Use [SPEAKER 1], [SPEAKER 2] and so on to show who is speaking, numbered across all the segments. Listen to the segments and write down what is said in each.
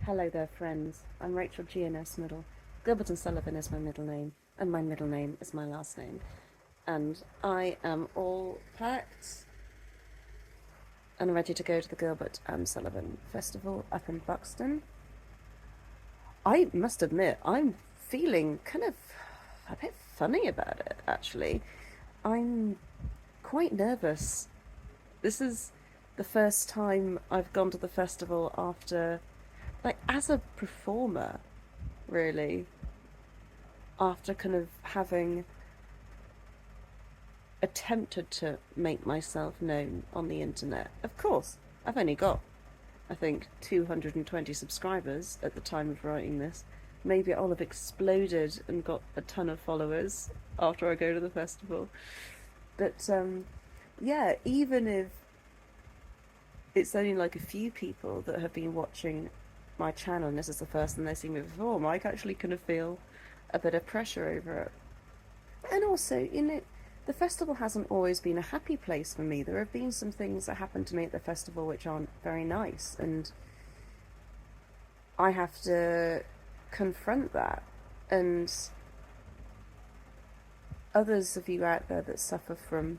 [SPEAKER 1] Hello there, friends. I'm Rachel GNS Middle. Gilbert and Sullivan is my middle name, and my middle name is my last name. And I am all packed and ready to go to the Gilbert and Sullivan Festival up in Buxton. I must admit, I'm feeling kind of a bit funny about it, actually. I'm quite nervous. This is the first time I've gone to the festival after, like, as a performer, really, after kind of having attempted to make myself known on the internet. Of course, I've only got, I think, 220 subscribers at the time of writing this. Maybe I'll have exploded and got a ton of followers after I go to the festival. But yeah, even if it's only like a few people that have been watching my channel and this is the first time they've seen me perform, I actually kind of feel a bit of pressure over it. And also, you know, the festival hasn't always been a happy place for me. There have been some things that happen to me at the festival which aren't very nice, and I have to confront that. And others of you out there that suffer from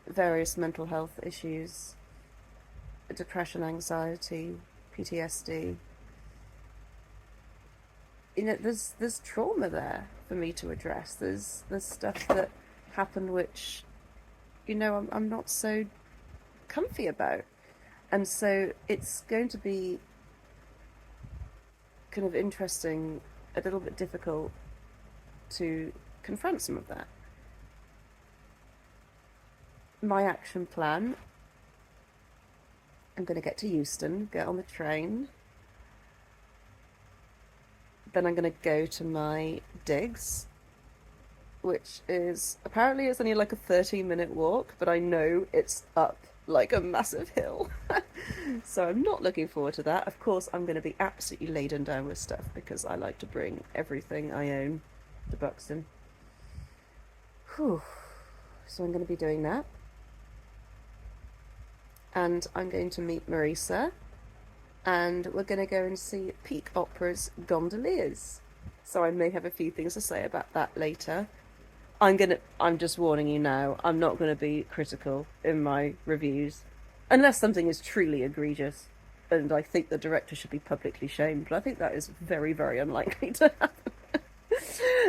[SPEAKER 1] various mental health issues, depression, anxiety, PTSD, you know, there's trauma there for me to address. There's stuff that happened which, you know, I'm not so comfy about. And so it's going to be kind of interesting, a little bit difficult to confront some of that. My action plan: I'm going to get to Euston, get on the train, then I'm going to go to my digs, which is, apparently it's only like a 30-minute walk, but I know it's up like a massive hill. So I'm not looking forward to that. Of course, I'm going to be absolutely laden down with stuff because I like to bring everything I own to Buxton. Whew. So I'm going to be doing that. And I'm going to meet Marisa, and we're going to go and see Peak Opera's Gondoliers. So I may have a few things to say about that later. I'm just warning you now, I'm not going to be critical in my reviews, unless something is truly egregious, and I think the director should be publicly shamed, but I think that is very, very unlikely to happen.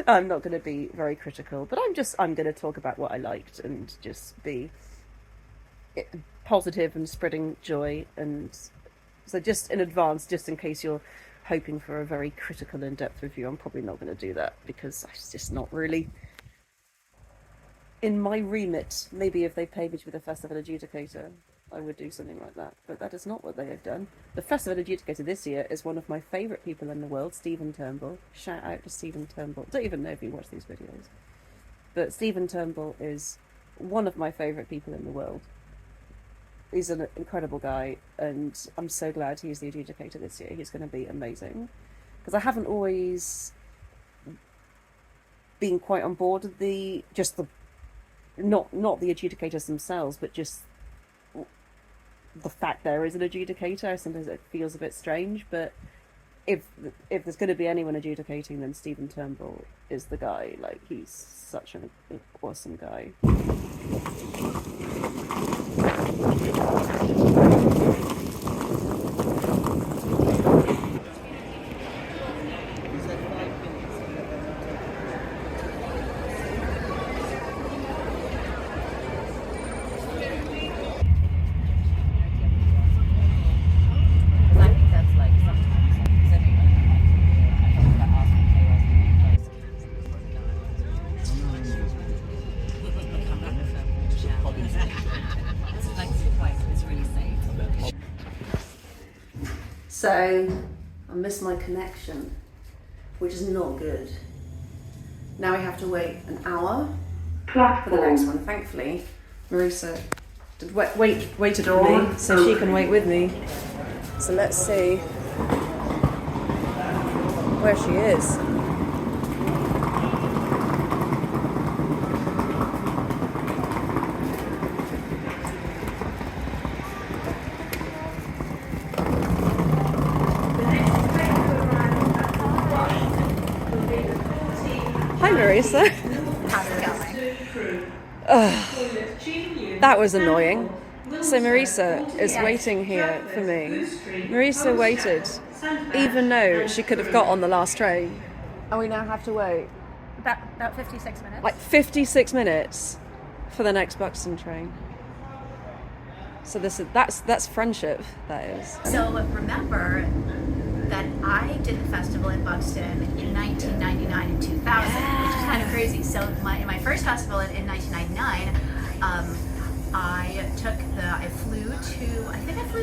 [SPEAKER 1] I'm not going to be very critical, but I'm going to talk about what I liked and just be positive and spreading joy. And so just in advance, just in case you're hoping for a very critical, in-depth review, I'm probably not going to do that because it's just not really in my remit. Maybe if they paid me to be the festival adjudicator, I would do something like that, but that is not what they have done. The festival adjudicator this year is one of my favourite people in the world, Stephen Turnbull. Shout out to Stephen Turnbull. Don't even know if you watch these videos, but Stephen Turnbull is one of my favourite people in the world. He's an incredible guy, and I'm so glad he's the adjudicator this year. He's going to be amazing, because I haven't always been quite on board with not the adjudicators themselves, but just the fact there is an adjudicator. Sometimes it feels a bit strange, but if there's going to be anyone adjudicating, then Stephen Turnbull is the guy. Like, he's such an awesome guy. So, I missed my connection, which is not good. Now we have to wait an hour for the next one. Thankfully, Marisa waited for me, so she can wait with me. So let's see where she is. Marisa.
[SPEAKER 2] How's it going?
[SPEAKER 1] That was annoying. So Marisa is waiting here for me. Marisa waited, even though she could have got on the last train. And we now have to wait
[SPEAKER 2] About 56 minutes.
[SPEAKER 1] like 56 minutes for the next Buxton train. So that's friendship, that is.
[SPEAKER 2] So remember that I did the festival in Buxton in 1999 and 2000, which is kind of crazy. So in my first festival in 1999, I flew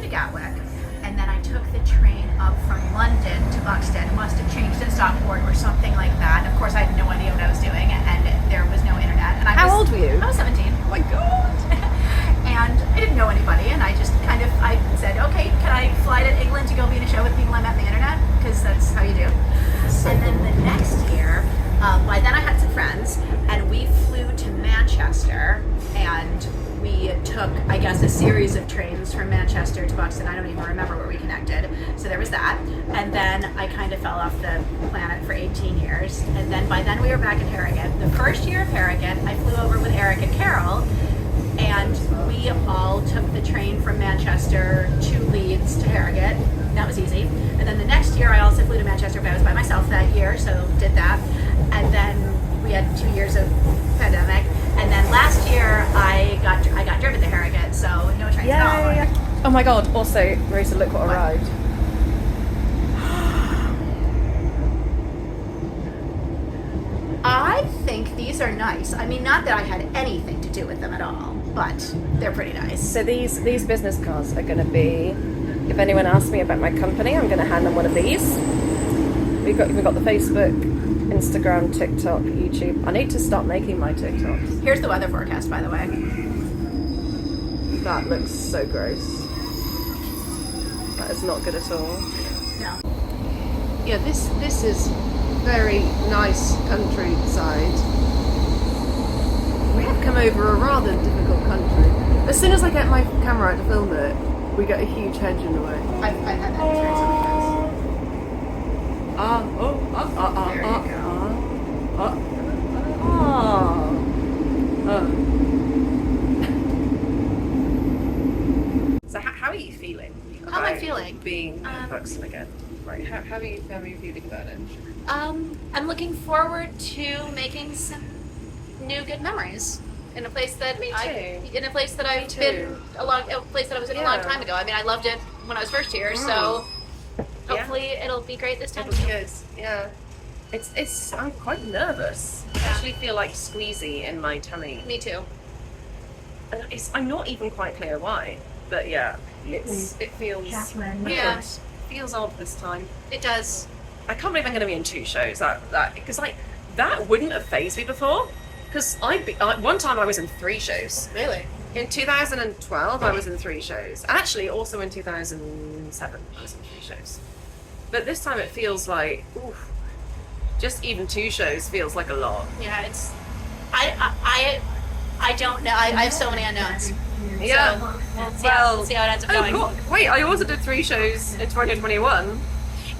[SPEAKER 2] to Gatwick, and then I took the train up from London to Buxton. It must have changed at Stockport or something like that. And of course, I had no idea what I was doing, and there was no internet. And
[SPEAKER 1] How old were you?
[SPEAKER 2] I was 17.
[SPEAKER 1] Oh my God.
[SPEAKER 2] And I didn't know anybody, and I said, okay, can I fly to England to go be in a show with people I met on the internet? Because that's how you do. And then the next year, by then I had some friends, and we flew to Manchester, and we took, I guess, a series of trains from Manchester to Buxton. I don't even remember where we connected. So there was that. And then I kind of fell off the planet for 18 years. And then by then we were back in Harrogate. The first year of Harrogate, I flew over with Eric and Carol, and we all took the train from Manchester to Leeds to Harrogate. That was easy. And then the next year I also flew to Manchester, but I was by myself that year, so did that. And then we had 2 years of pandemic. And then last year I got driven to Harrogate, so no trains at all.
[SPEAKER 1] Yeah. Oh my God, also, Marisa, look what arrived.
[SPEAKER 2] I think these are nice. I mean, not that I had anything to do with them at all, but they're pretty nice.
[SPEAKER 1] So these business cards are going to be, if anyone asks me about my company, I'm going to hand them one of these. We've got the Facebook, Instagram, TikTok, YouTube. I need to start making my TikToks.
[SPEAKER 2] Here's the weather forecast, by the way.
[SPEAKER 1] That looks so gross. That is not good at all.
[SPEAKER 2] No.
[SPEAKER 1] Yeah, this is very nice countryside. We have come over a rather difficult country. As soon as I get my camera out to film it, we get a huge hedge in the way.
[SPEAKER 2] I've had that experience so many times.
[SPEAKER 1] So how are you feeling?
[SPEAKER 2] How am I feeling?
[SPEAKER 1] Being in Buxton again. Right. How are you feeling about it?
[SPEAKER 2] I'm looking forward to making some new good memories in a place that in a place that I've been a place that I was in a long time ago. I mean, I loved it when I was first here, so hopefully it'll be great this time.
[SPEAKER 1] It'll be good. Yeah. It's I'm quite nervous. I actually feel like squeezy in my tummy.
[SPEAKER 2] Me too.
[SPEAKER 1] And I'm not even quite clear why, but yeah, it feels weird.
[SPEAKER 2] Yeah.
[SPEAKER 1] It feels odd this time.
[SPEAKER 2] It does.
[SPEAKER 1] I can't believe I'm going to be in 2 shows. Because that wouldn't have fazed me before. Because one time I was in 3 shows.
[SPEAKER 2] Really?
[SPEAKER 1] In 2012, I was in 3 shows. Actually, also in 2007, I was in 3 shows. But this time it feels like, oof, just even 2 shows feels like a lot.
[SPEAKER 2] Yeah, it's. I don't know. I have so many unknowns.
[SPEAKER 1] Yeah.
[SPEAKER 2] So we'll see how it ends up going.
[SPEAKER 1] Cool. Wait, I also did 3 shows in 2021.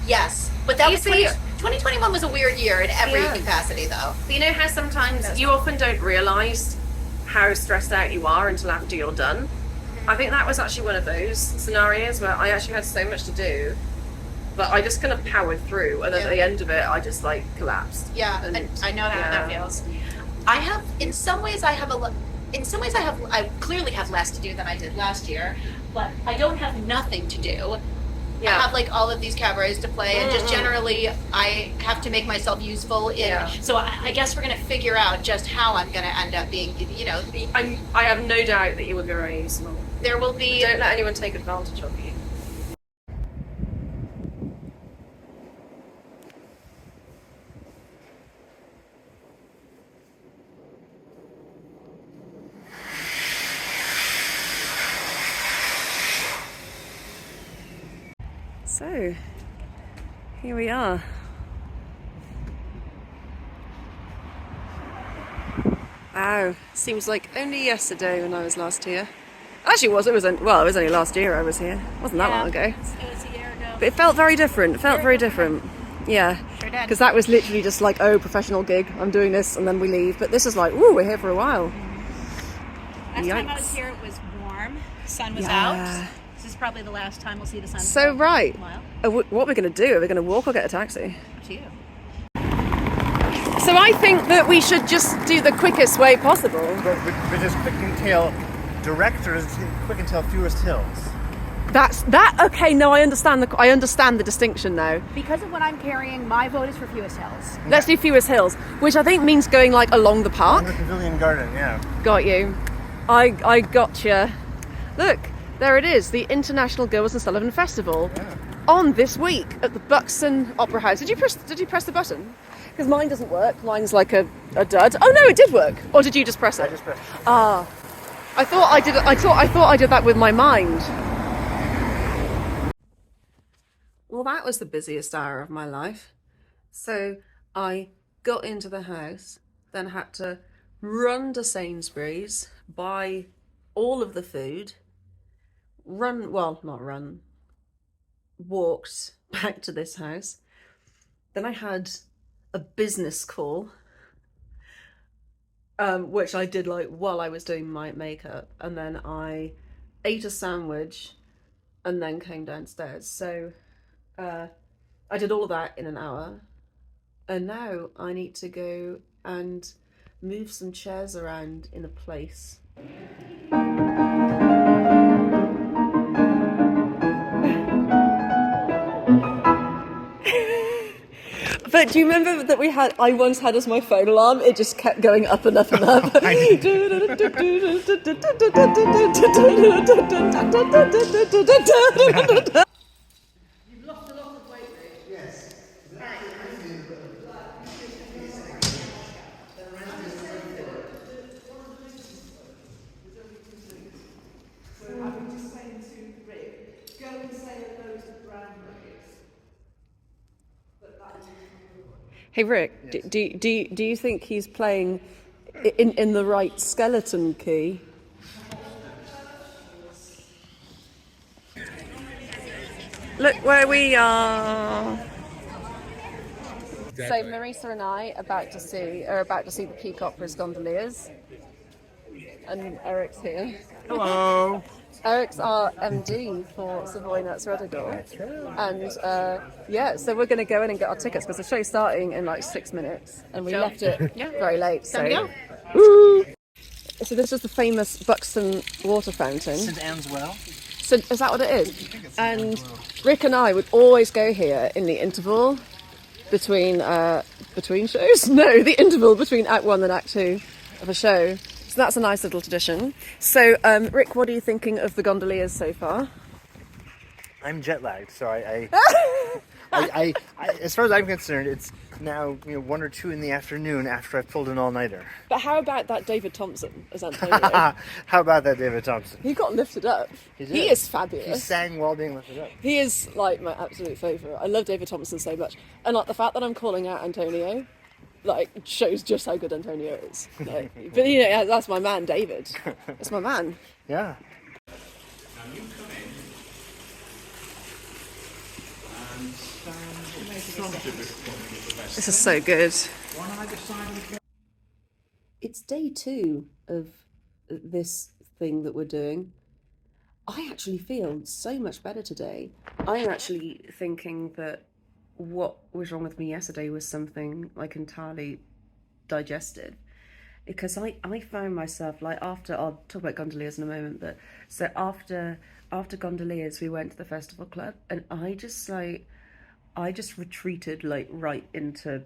[SPEAKER 2] Yes, but that
[SPEAKER 1] You
[SPEAKER 2] was
[SPEAKER 1] see-
[SPEAKER 2] 2021 was a weird year in every capacity, though.
[SPEAKER 1] But you know how sometimes you often don't realise how stressed out you are until after you're done? I think that was actually one of those scenarios where I actually had so much to do, but I just kind of powered through, and then at the end of it, I just collapsed.
[SPEAKER 2] Yeah, and I know how that feels. I have, in some ways, I clearly have less to do than I did last year, but I don't have nothing to do.
[SPEAKER 1] Yeah.
[SPEAKER 2] I have all of these cabarets to play, and just generally I have to make myself useful in. So I guess we're gonna figure out just how I'm gonna end up being.
[SPEAKER 1] I have no doubt that you will be very useful.
[SPEAKER 2] There will be.
[SPEAKER 1] Don't let anyone take advantage of you. So, here we are. Wow, seems like only yesterday when I was last here. Actually, it was only last year I was here. It wasn't that long ago.
[SPEAKER 2] It was a year ago.
[SPEAKER 1] But it felt very different. It felt very different. Yeah.
[SPEAKER 2] Sure did.
[SPEAKER 1] Because that was literally just like, oh, professional gig, I'm doing this, and then we leave. But this is like, ooh, we're here for a while.
[SPEAKER 2] Last time I was here, it was warm. Sun was out. This is probably the last time we'll see the sun.
[SPEAKER 1] So, right.
[SPEAKER 2] For a while.
[SPEAKER 1] What we're going to do, are we going to walk or get a taxi?
[SPEAKER 2] Up to you.
[SPEAKER 1] So I think that we should just do the quickest way possible.
[SPEAKER 3] But just quick and tail direct, or is it quick and tail fewest hills?
[SPEAKER 1] Okay, no, I understand the distinction now.
[SPEAKER 2] Because of what I'm carrying, my vote is for fewest hills.
[SPEAKER 1] Let's do fewest hills, which I think means going like along the park.
[SPEAKER 3] Along the Pavilion Garden, yeah.
[SPEAKER 1] Got you. I gotcha. Look, there it is, the International Gilbert and Sullivan Festival.
[SPEAKER 3] Yeah.
[SPEAKER 1] On this week at the Buxton Opera House. Did you press the button? Because mine doesn't work. Mine's like a dud. Oh no, it did work. Or did you just press it?
[SPEAKER 3] I just pressed it.
[SPEAKER 1] Ah, I thought I did. I thought I did that with my mind. Well, that was the busiest hour of my life. So I got into the house, then had to run to Sainsbury's, buy all of the food, walked back to this house. Then I had a business call, which I did like while I was doing my makeup, and then I ate a sandwich and then came downstairs. So I did all of that in an hour, and now I need to go and move some chairs around in a place. But do you remember that I once had as my phone alarm, it just kept going up and up and up. You've lost a lot of weight, mate. Yes. So I was just saying to Rick, go and say hello to Brown Nuggets. Hey Rick, yes. Do you think he's playing in the right skeleton key? Look where we are. So Marisa and I are about to see the Peak Opera's Gondoliers, and Eric's here.
[SPEAKER 3] Hello.
[SPEAKER 1] Eric's our MD for Savoynet's Ruddigore. And so we're going to go in and get our tickets because the show's starting in like 6 minutes and we left it very late. So this is the famous Buxton water fountain.
[SPEAKER 3] St Anne's Well?
[SPEAKER 1] So is that what it is? And Rick and I would always go here in the interval between shows? No, the interval between Act 1 and Act 2 of a show. So that's a nice little tradition. So, Rick, what are you thinking of the gondoliers so far?
[SPEAKER 3] I'm jet lagged, so I as far as I'm concerned, it's now 1 or 2 in the afternoon after I've pulled an all-nighter.
[SPEAKER 1] But how about that David Thompson as Antonio?
[SPEAKER 3] How about that David Thompson?
[SPEAKER 1] He got lifted up.
[SPEAKER 3] He did.
[SPEAKER 1] He is fabulous.
[SPEAKER 3] He sang while being lifted up.
[SPEAKER 1] He is like my absolute favourite. I love David Thompson so much, and like the fact that I'm calling out Antonio, like shows just how good Antonio is. Like, but that's my man, David. That's my man.
[SPEAKER 3] Yeah.
[SPEAKER 4] Now you come in and stand in front of the best.
[SPEAKER 1] This is so good.
[SPEAKER 4] One either side of the.
[SPEAKER 1] It's day 2 of this thing that we're doing. I actually feel so much better today. I'm actually thinking that what was wrong with me yesterday was something like entirely digested, because I found myself like I'll talk about gondoliers in a moment, but so after gondoliers we went to the festival club and I just retreated like right into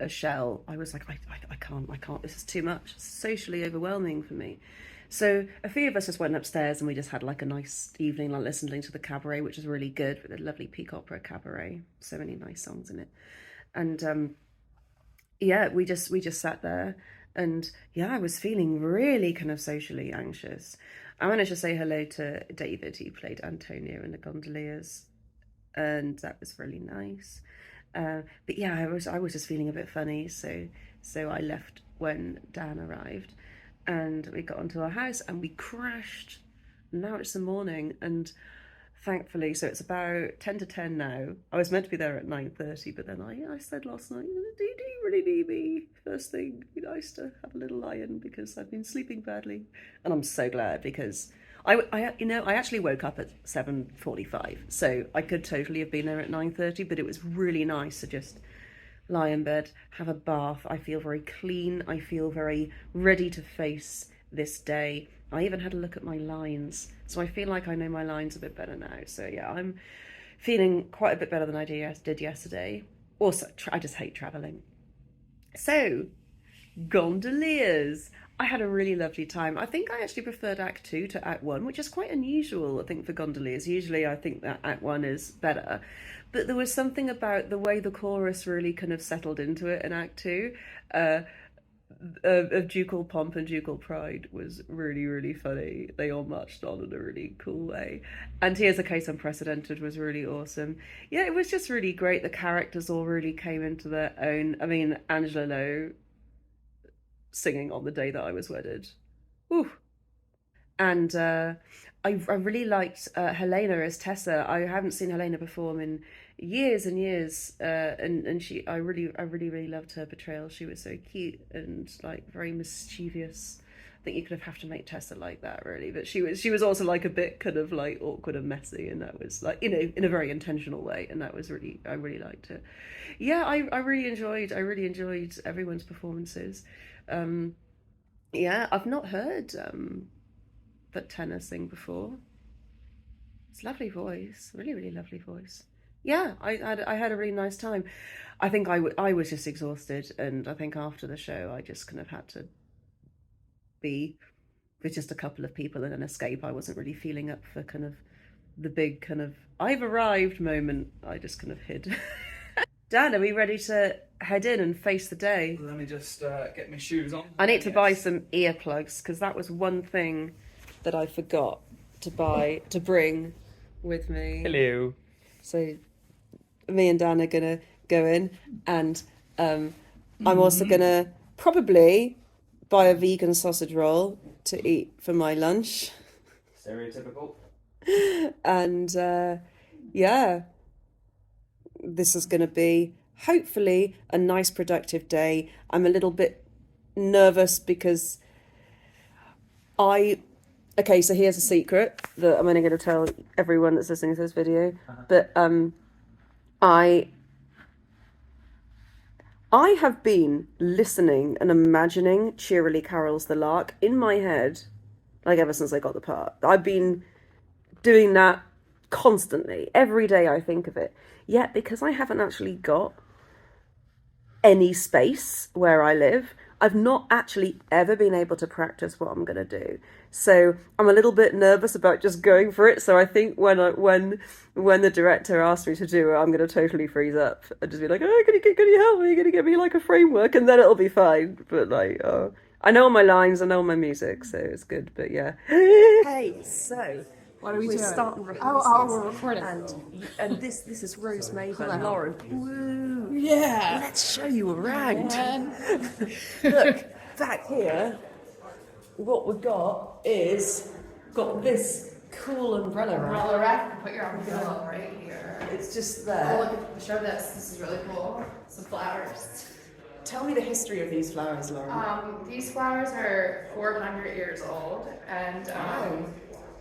[SPEAKER 1] a shell. I was like I can't, this is too much. It's socially overwhelming for me. So a few of us just went upstairs and we just had like a nice evening, like listening to the cabaret, which was really good, with a lovely Peak Opera cabaret. So many nice songs in it. And we just sat there, and I was feeling really kind of socially anxious. I managed to say hello to David, who played Antonio in the Gondoliers, and that was really nice. But yeah, I was just feeling a bit funny, so I left when Dan arrived. And we got onto our house and we crashed. Now it's the morning, and thankfully. So it's about 10 to 10 now. I was meant to be there at 9:30, but then I said last night, do you really need me first thing? It'd be nice to have a little lie-in because I've been sleeping badly. And I'm so glad because I actually woke up at 7:45, so I could totally have been there at 9:30, but it was really nice to just lie in bed, have a bath. I feel very clean. I feel very ready to face this day. I even had a look at my lines, so I feel like I know my lines a bit better now. So yeah, I'm feeling quite a bit better than I did yesterday. Also, I just hate traveling. So, gondoliers. I had a really lovely time. I think I actually preferred Act 2 to Act 1, which is quite unusual, I think, for gondoliers. Usually I think that Act 1 is better. But there was something about the way the chorus really kind of settled into it in Act 2. Of ducal pomp and ducal pride was really, really funny. They all marched on in a really cool way. And Here's a Case Unprecedented was really awesome. Yeah, it was just really great. The characters all really came into their own. I mean, Angela Lowe singing On the Day That I Was Wedded. Ooh. And I really liked Helena as Tessa. I haven't seen Helena perform in years and years, and I really loved her portrayal. She was so cute and like very mischievous. I think you have to make Tessa like that, really. But she was also like a bit kind of like awkward and messy, and that was like, in a very intentional way, and that was I really liked it. Yeah, I really enjoyed everyone's performances. Yeah, I've not heard that tenor sing before. It's lovely voice, really, really lovely voice. Yeah, I had a really nice time. I think I was just exhausted, and I think after the show I just kind of had to be with just a couple of people and then escape. I wasn't really feeling up for kind of the big kind of I've arrived moment. I just kind of hid. Dan, are we ready to head in and face the day?
[SPEAKER 4] Let me just get my shoes on.
[SPEAKER 1] I need to buy some earplugs because that was one thing that I forgot to bring with me.
[SPEAKER 4] Hello.
[SPEAKER 1] So me and Dan are gonna go in, and I'm also gonna probably buy a vegan sausage roll to eat for my lunch.
[SPEAKER 4] Stereotypical.
[SPEAKER 1] And yeah, this is gonna be hopefully a nice productive day. I'm a little bit nervous because okay, so here's a secret that I'm only going to tell everyone that's listening to this video. But I have been listening and imagining Cheerily Carols the Lark in my head, like ever since I got the part. I've been doing that constantly. Every day I think of it. Yet, because I haven't actually got any space where I live, I've not actually ever been able to practice what I'm going to do. So I'm a little bit nervous about just going for it. So I think when the director asked me to do it, I'm going to totally freeze up and just be like, oh, can you help me? You're going to give me like a framework, and then it'll be fine. But like, I know all my lines, I know all my music, so it's good. But yeah. Hey, so
[SPEAKER 5] What are we
[SPEAKER 1] we're
[SPEAKER 5] doing?
[SPEAKER 1] starting rehearsals.
[SPEAKER 5] Oh, we're recording.
[SPEAKER 1] And this is Rose Maven and Lauren. Woo!
[SPEAKER 5] Yeah.
[SPEAKER 1] Let's show you around.
[SPEAKER 5] And
[SPEAKER 1] Look, back here, what we've got is this cool umbrella rack.
[SPEAKER 5] umbrella rack. Put your umbrella right here.
[SPEAKER 1] It's just
[SPEAKER 5] Oh,
[SPEAKER 1] there.
[SPEAKER 5] look, show this. This is really cool. Some flowers.
[SPEAKER 1] Tell me the history of these flowers, Lauren.
[SPEAKER 5] These flowers are 400 years old, and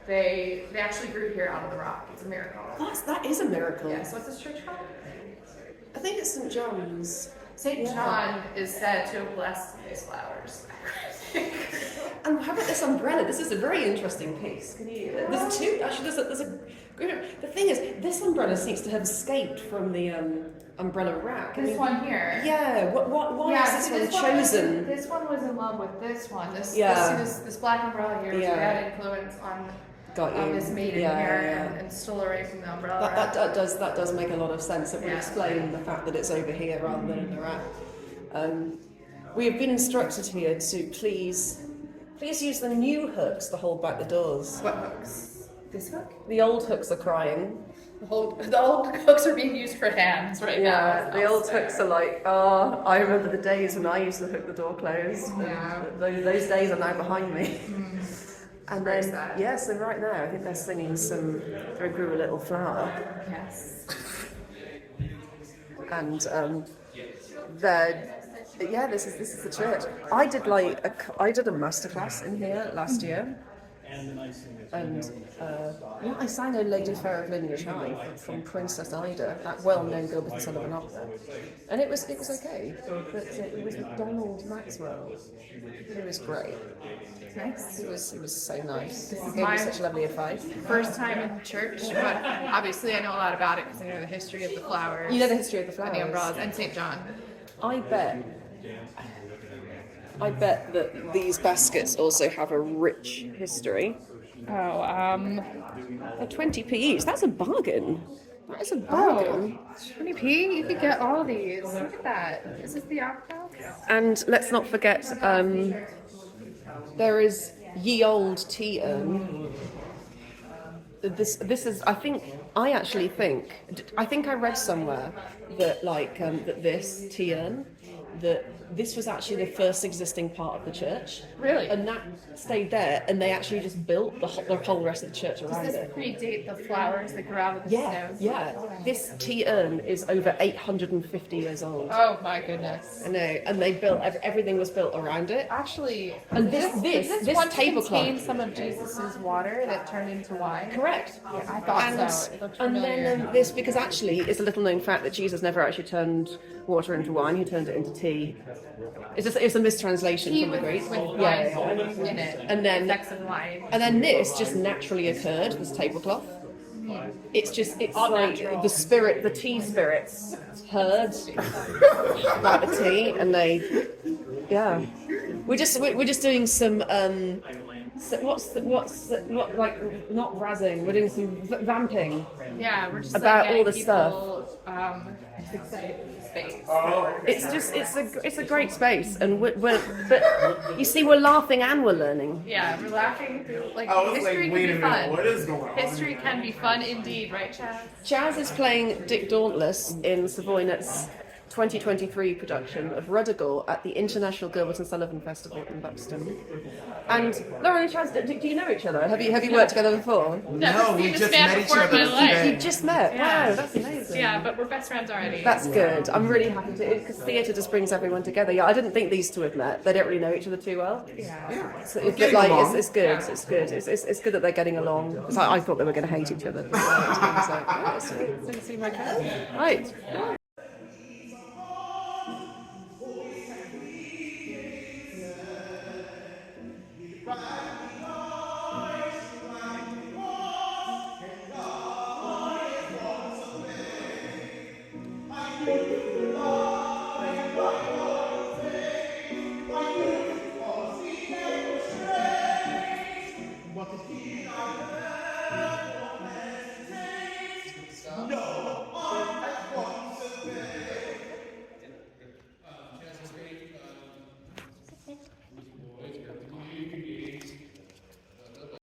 [SPEAKER 5] they actually grew here out of the rock. It's a miracle.
[SPEAKER 1] That is a miracle.
[SPEAKER 5] Yes. What's this church called?
[SPEAKER 1] I think it's St. John's.
[SPEAKER 5] St. John is said to have blessed these flowers.
[SPEAKER 1] And how about this umbrella? This is a very interesting piece. There's two. Actually, there's a. The thing is, this umbrella seems to have escaped from the umbrella rack.
[SPEAKER 5] This one here.
[SPEAKER 1] Yeah. Why is this one chosen?
[SPEAKER 5] This one was in love with this one. This black umbrella here was a
[SPEAKER 1] Yeah.
[SPEAKER 5] bad influence on
[SPEAKER 1] Got you.
[SPEAKER 5] this maiden here and stole away from the umbrella.
[SPEAKER 1] That does make a lot of sense. It would
[SPEAKER 5] Yeah.
[SPEAKER 1] explain the fact that it's over here rather than in the rack. We have been instructed here to please use the new hooks to hold back the doors.
[SPEAKER 5] What hooks? This hook?
[SPEAKER 1] The old hooks are crying.
[SPEAKER 5] The old hooks are being used for hands right now.
[SPEAKER 1] Yeah, the old hooks are like, I remember the days when I used to hook the door closed.
[SPEAKER 5] Yeah.
[SPEAKER 1] Those days are now behind me. And
[SPEAKER 5] Very
[SPEAKER 1] then,
[SPEAKER 5] sad.
[SPEAKER 1] yeah, so right now I think they're singing some "There Grew a Little Flower,"
[SPEAKER 5] Yes.
[SPEAKER 1] and this is the church. I did a masterclass in here last year, and I sang a Lady Fair of Linear Chine from Princess Ida, that well-known Gilbert and Sullivan opera, and it was okay, but it was Donald Maxwell, who was great.
[SPEAKER 5] Nice.
[SPEAKER 1] He was so nice. He gave me
[SPEAKER 5] my-
[SPEAKER 1] such lovely advice.
[SPEAKER 5] First time in church, but obviously I know a lot about it because I know the history of the flowers.
[SPEAKER 1] You know the history of the
[SPEAKER 5] and
[SPEAKER 1] flowers.
[SPEAKER 5] the umbrellas and St. John.
[SPEAKER 1] I bet that these baskets also have a rich history.
[SPEAKER 5] Oh,
[SPEAKER 1] They're 20p each. That's a bargain. That is a bargain.
[SPEAKER 5] 20p? You could get all these. Look at that. Is this the opera?
[SPEAKER 1] And let's not forget, there is ye old tea urn. This is. I actually think I read somewhere that that this tea urn, that this was actually the first existing part of the church.
[SPEAKER 5] Really?
[SPEAKER 1] And that stayed there, and they actually just built the whole rest of the church
[SPEAKER 5] Does
[SPEAKER 1] around
[SPEAKER 5] this
[SPEAKER 1] it.
[SPEAKER 5] predate the flowers that grew out of the stones?
[SPEAKER 1] Yeah. This tea urn is over 850 years old.
[SPEAKER 5] Oh my goodness.
[SPEAKER 1] I know, and they built everything was built around it.
[SPEAKER 5] Actually,
[SPEAKER 1] And
[SPEAKER 5] this once
[SPEAKER 1] tablecloth.
[SPEAKER 5] contained some of Jesus's water that turned into wine.
[SPEAKER 1] Correct.
[SPEAKER 5] Yeah, I thought so. It looked
[SPEAKER 1] And
[SPEAKER 5] familiar.
[SPEAKER 1] then this, because actually it's a little known fact that Jesus never actually turned water into wine; he turned it into tea. It's a mistranslation
[SPEAKER 5] Tea
[SPEAKER 1] from the
[SPEAKER 5] with
[SPEAKER 1] Greek.
[SPEAKER 5] wine in it.
[SPEAKER 1] And then
[SPEAKER 5] Sex and wine.
[SPEAKER 1] And then this just naturally occurred. This tablecloth. It's
[SPEAKER 5] All
[SPEAKER 1] like
[SPEAKER 5] natural.
[SPEAKER 1] the tea spirits heard about the tea, and we're just doing some not razzing. We're doing some vamping.
[SPEAKER 5] Yeah, we're just
[SPEAKER 1] About
[SPEAKER 5] like
[SPEAKER 1] all the
[SPEAKER 5] getting
[SPEAKER 1] stuff.
[SPEAKER 5] people, excited in the space.
[SPEAKER 1] It's a great space, and but you see, we're laughing and we're learning.
[SPEAKER 5] Yeah, we're laughing. Like history can be fun.
[SPEAKER 4] is going on?
[SPEAKER 5] History can be fun indeed, right, Chaz?
[SPEAKER 1] Chaz is playing Dick Dauntless in Savoynet's 2023 production of Ruddigore at the International Gilbert and Sullivan Festival in Buxton. And Lauren and Chaz, do you know each other? Have you worked together before?
[SPEAKER 5] No,
[SPEAKER 4] we just met each
[SPEAKER 5] before
[SPEAKER 4] other
[SPEAKER 5] in my life.
[SPEAKER 4] today.
[SPEAKER 1] You just met.
[SPEAKER 5] Yeah.
[SPEAKER 1] Wow, that's amazing.
[SPEAKER 5] Yeah, but we're best friends already.
[SPEAKER 1] That's good. I'm really happy to, because theatre just brings everyone together. Yeah, I didn't think these two had met. They don't really know each other too well.
[SPEAKER 5] Yeah.
[SPEAKER 1] So it's
[SPEAKER 4] Getting along.
[SPEAKER 1] it's good. It's good. It's good that they're getting along. 'Cause I thought they were going to hate each other. So it's see my cat. Right.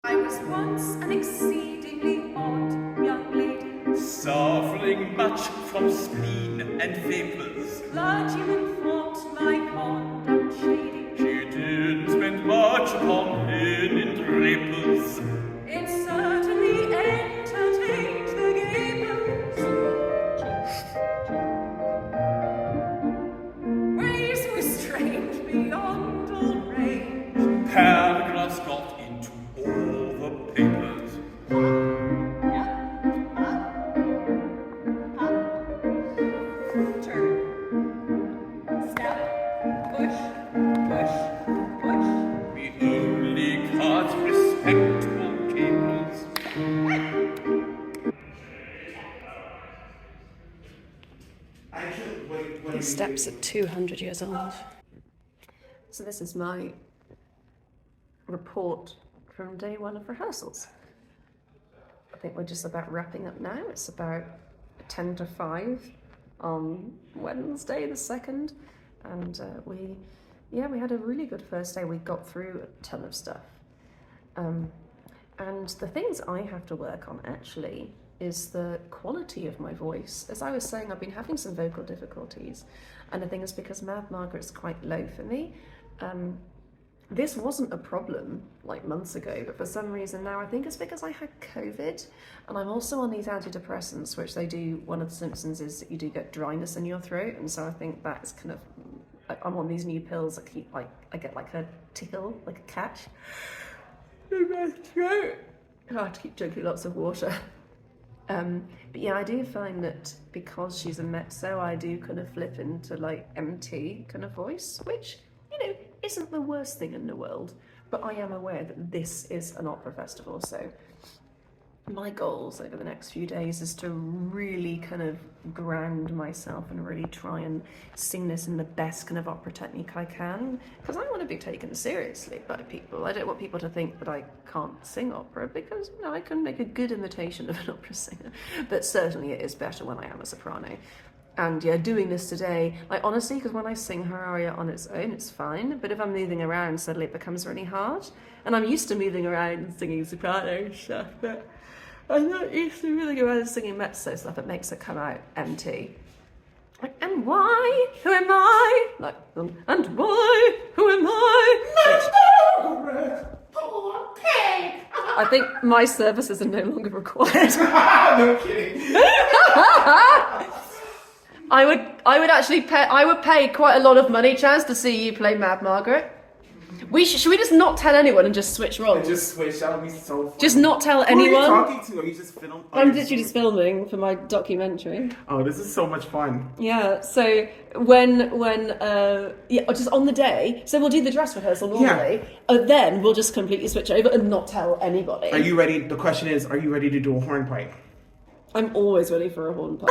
[SPEAKER 6] I was once an exceedingly odd young lady.
[SPEAKER 7] Suffering much from spleen and vapors.
[SPEAKER 6] Clergymen thought my conduct shady.
[SPEAKER 7] She didn't spend much upon linen drapers.
[SPEAKER 6] It certainly entertained the gapers. Ways were strange beyond all range.
[SPEAKER 7] Paragraphs got into all the papers.
[SPEAKER 6] Turn. Step. Push. Push. Push.
[SPEAKER 7] We only cut respectable capers.
[SPEAKER 1] These steps are 200 years old. So this is my report from day one of rehearsals. I think we're just about wrapping up now. It's about 10 to 5 on Wednesday the 2nd. And we had a really good first day. We got through a ton of stuff. And the things I have to work on actually is the quality of my voice. As I was saying, I've been having some vocal difficulties, and I think it's because Margaret's quite low for me.
[SPEAKER 8] this wasn't a problem like months ago, but for some reason now I think it's because I had COVID, and I'm also on these antidepressants, which they do, one of the symptoms is that you do get dryness in your throat, and so I think that's kind of, I'm on these new pills that keep like, I get like a tickle, like a catch in my throat. I have to keep drinking lots of water. But yeah, I do find that because she's a mezzo, I do kind of flip into like MT kind of voice, which, you know, isn't the worst thing in the world, but I am aware that this is an opera festival, so my goals over the next few days is to really kind of ground myself and really try and sing this in the best kind of opera technique I can, because I want to be taken seriously by people. I don't want people to think that I can't sing opera, because, you know, I can make a good imitation of an opera singer, but certainly it is better when I am a soprano. And yeah, doing this today, like honestly, because when I sing her aria on its own, it's fine, but if I'm moving around, suddenly it becomes really hard. And I'm used to moving around and singing soprano stuff, but I'm not used to moving around and singing mezzo stuff. It makes it come out empty. Like, and why? Who am I? Like, and why? Who am I?
[SPEAKER 5] Poor pig!
[SPEAKER 8] I think my services are no longer required.
[SPEAKER 4] No kidding.
[SPEAKER 8] I would actually pay. I would pay quite a lot of money, Chaz, to see you play Mad Margaret. Should we just not tell anyone and just switch roles?
[SPEAKER 4] Just switch. That would be so funny.
[SPEAKER 8] Just not tell
[SPEAKER 4] Who
[SPEAKER 8] anyone.
[SPEAKER 4] are you talking to? Are you just filming?
[SPEAKER 8] I'm literally just filming for my documentary.
[SPEAKER 4] Oh, this is so much fun.
[SPEAKER 8] Yeah. So just on the day. So we'll do the dress rehearsal normally.
[SPEAKER 4] Yeah.
[SPEAKER 8] Then we'll just completely switch over and not tell anybody.
[SPEAKER 4] Are you ready? The question is, are you ready to do a hornpipe?
[SPEAKER 8] I'm always ready for a hornpipe.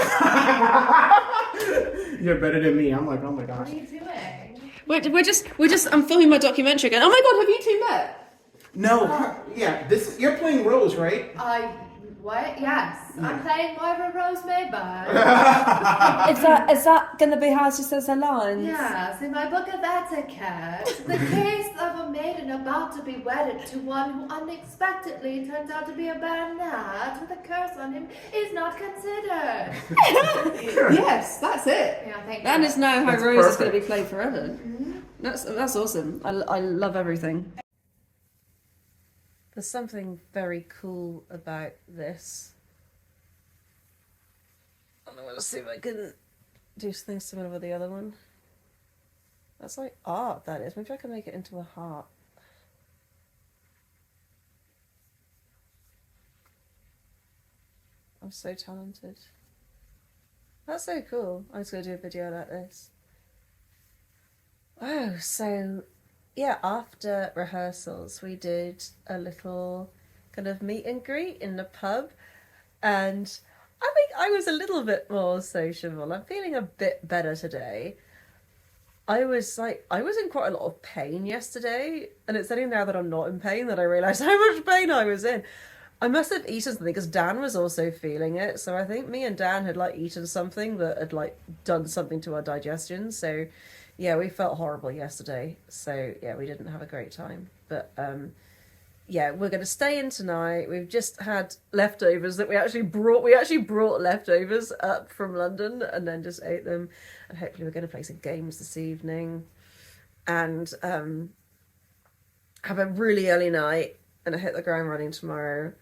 [SPEAKER 4] You're better than me. I'm like, oh my gosh.
[SPEAKER 2] What are you doing?
[SPEAKER 8] We're just. I'm filming my documentary again. Oh my god, have you two met?
[SPEAKER 4] No. Yeah. You're playing Rose, right?
[SPEAKER 2] What? Yes. I'm playing Moira Rose Mayberg.
[SPEAKER 1] Is that going to be how she says her lines?
[SPEAKER 2] Yes, in my book of etiquette, the case of a maiden about to be wedded to one who unexpectedly turns out to be a baronet with a curse on him is not considered.
[SPEAKER 8] Yes, that's it.
[SPEAKER 2] Yeah, thank
[SPEAKER 8] That
[SPEAKER 2] you.
[SPEAKER 8] is now how
[SPEAKER 4] That's
[SPEAKER 8] Rose is
[SPEAKER 4] perfect.
[SPEAKER 8] going to be played forever.
[SPEAKER 2] Mm-hmm.
[SPEAKER 8] That's awesome. I love everything. There's something very cool about this. I want to see if I can do something similar with the other one. That's like art, that is. Maybe I can make it into a heart. I'm so talented. That's so cool. I'm just going to do a video like this. Oh, so yeah, after rehearsals we did a little kind of meet and greet in the pub, and I think I was a little bit more sociable. I'm feeling a bit better today. I was in quite a lot of pain yesterday, and it's only now that I'm not in pain that I realise how much pain I was in. I must have eaten something because Dan was also feeling it, so I think me and Dan had like eaten something that had like done something to our digestion, so yeah, we felt horrible yesterday, so yeah, we didn't have a great time. But yeah, we're going to stay in tonight. We've just had leftovers that we actually brought leftovers up from London and then just ate them, and hopefully we're going to play some games this evening and have a really early night and hit the ground running tomorrow.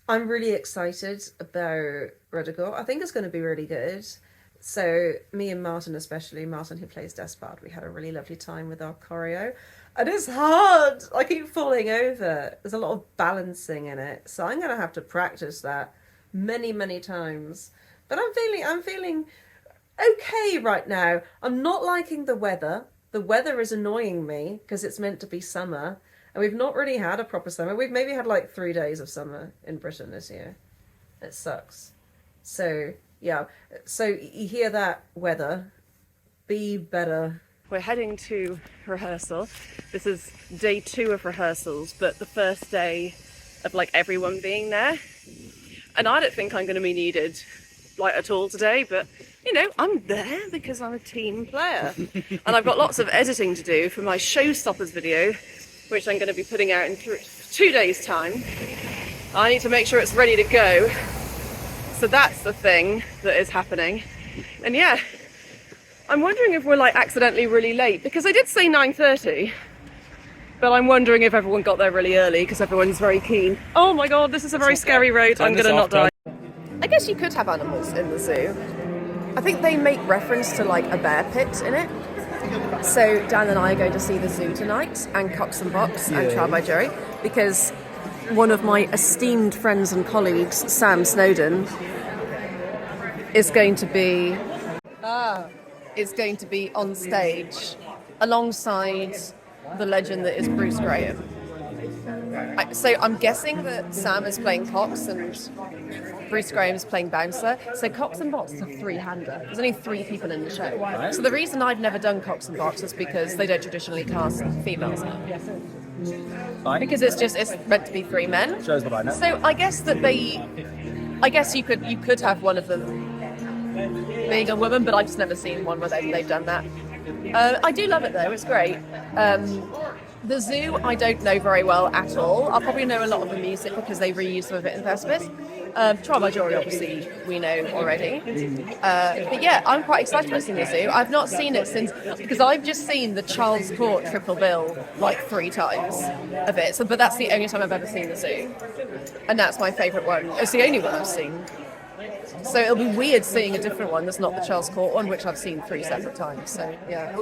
[SPEAKER 8] I'm really excited about Ruddigore. I think it's going to be really good. So me and Martin, especially Martin who plays Despard, we had a really lovely time with our choreo, and it's hard. I keep falling over. There's a lot of balancing in it, so I'm going to have to practice that many times. But I'm feeling okay right now. I'm not liking the weather. The weather is annoying me because it's meant to be summer, and we've not really had a proper summer. We've maybe had like 3 days of summer in Britain this year. It sucks. So yeah, so you hear that, weather, be better. We're heading to rehearsal. This is day 2 of rehearsals, but the first day of like everyone being there. And I don't think I'm going to be needed like at all today, but you know, I'm there because I'm a team player. And I've got lots of editing to do for my Showstoppers video, which I'm going to be putting out in 2 days' time. I need to make sure it's ready to go. So that's the thing that is happening. And yeah, I'm wondering if we're like accidentally really late, because I did say 9:30,
[SPEAKER 9] But I'm wondering if everyone got there really early because everyone's very keen. Oh my god, this is a very scary road. I'm gonna not die.
[SPEAKER 10] I guess you could have animals in the zoo. I think they make reference to like a bear pit in it. So Dan and I are going to see the zoo tonight, and Cox and Box and Trial by Jury, because one of my esteemed friends and colleagues, Sam Snowden, is going to be on stage alongside the legend that is Bruce Graham. So I'm guessing that Sam is playing Cox and Bruce Graham is playing Bouncer. So Cox and Box is a three-hander. There's only 3 people in the show. Right. So the reason I've never done Cox and Box is because they don't traditionally cast females in it. Fine. Because it's meant to be 3 men.
[SPEAKER 11] Shows what I know.
[SPEAKER 10] So I guess you could have one of them being a woman, but I've just never seen one where they've done that. I do love it though, it's great. The zoo I don't know very well at all. I'll probably know a lot of the music because they reused some of it in the first bit. Trial by Jury obviously we know already. But yeah, I'm quite excited about seeing the zoo. I've not seen it since, because I've just seen the Charles Court triple bill like 3 times of it. But that's the only time I've ever seen the zoo. And that's my favourite one. It's the only one I've seen. So it'll be weird seeing a different one that's not the Charles Court one, which I've seen 3 separate times. So yeah.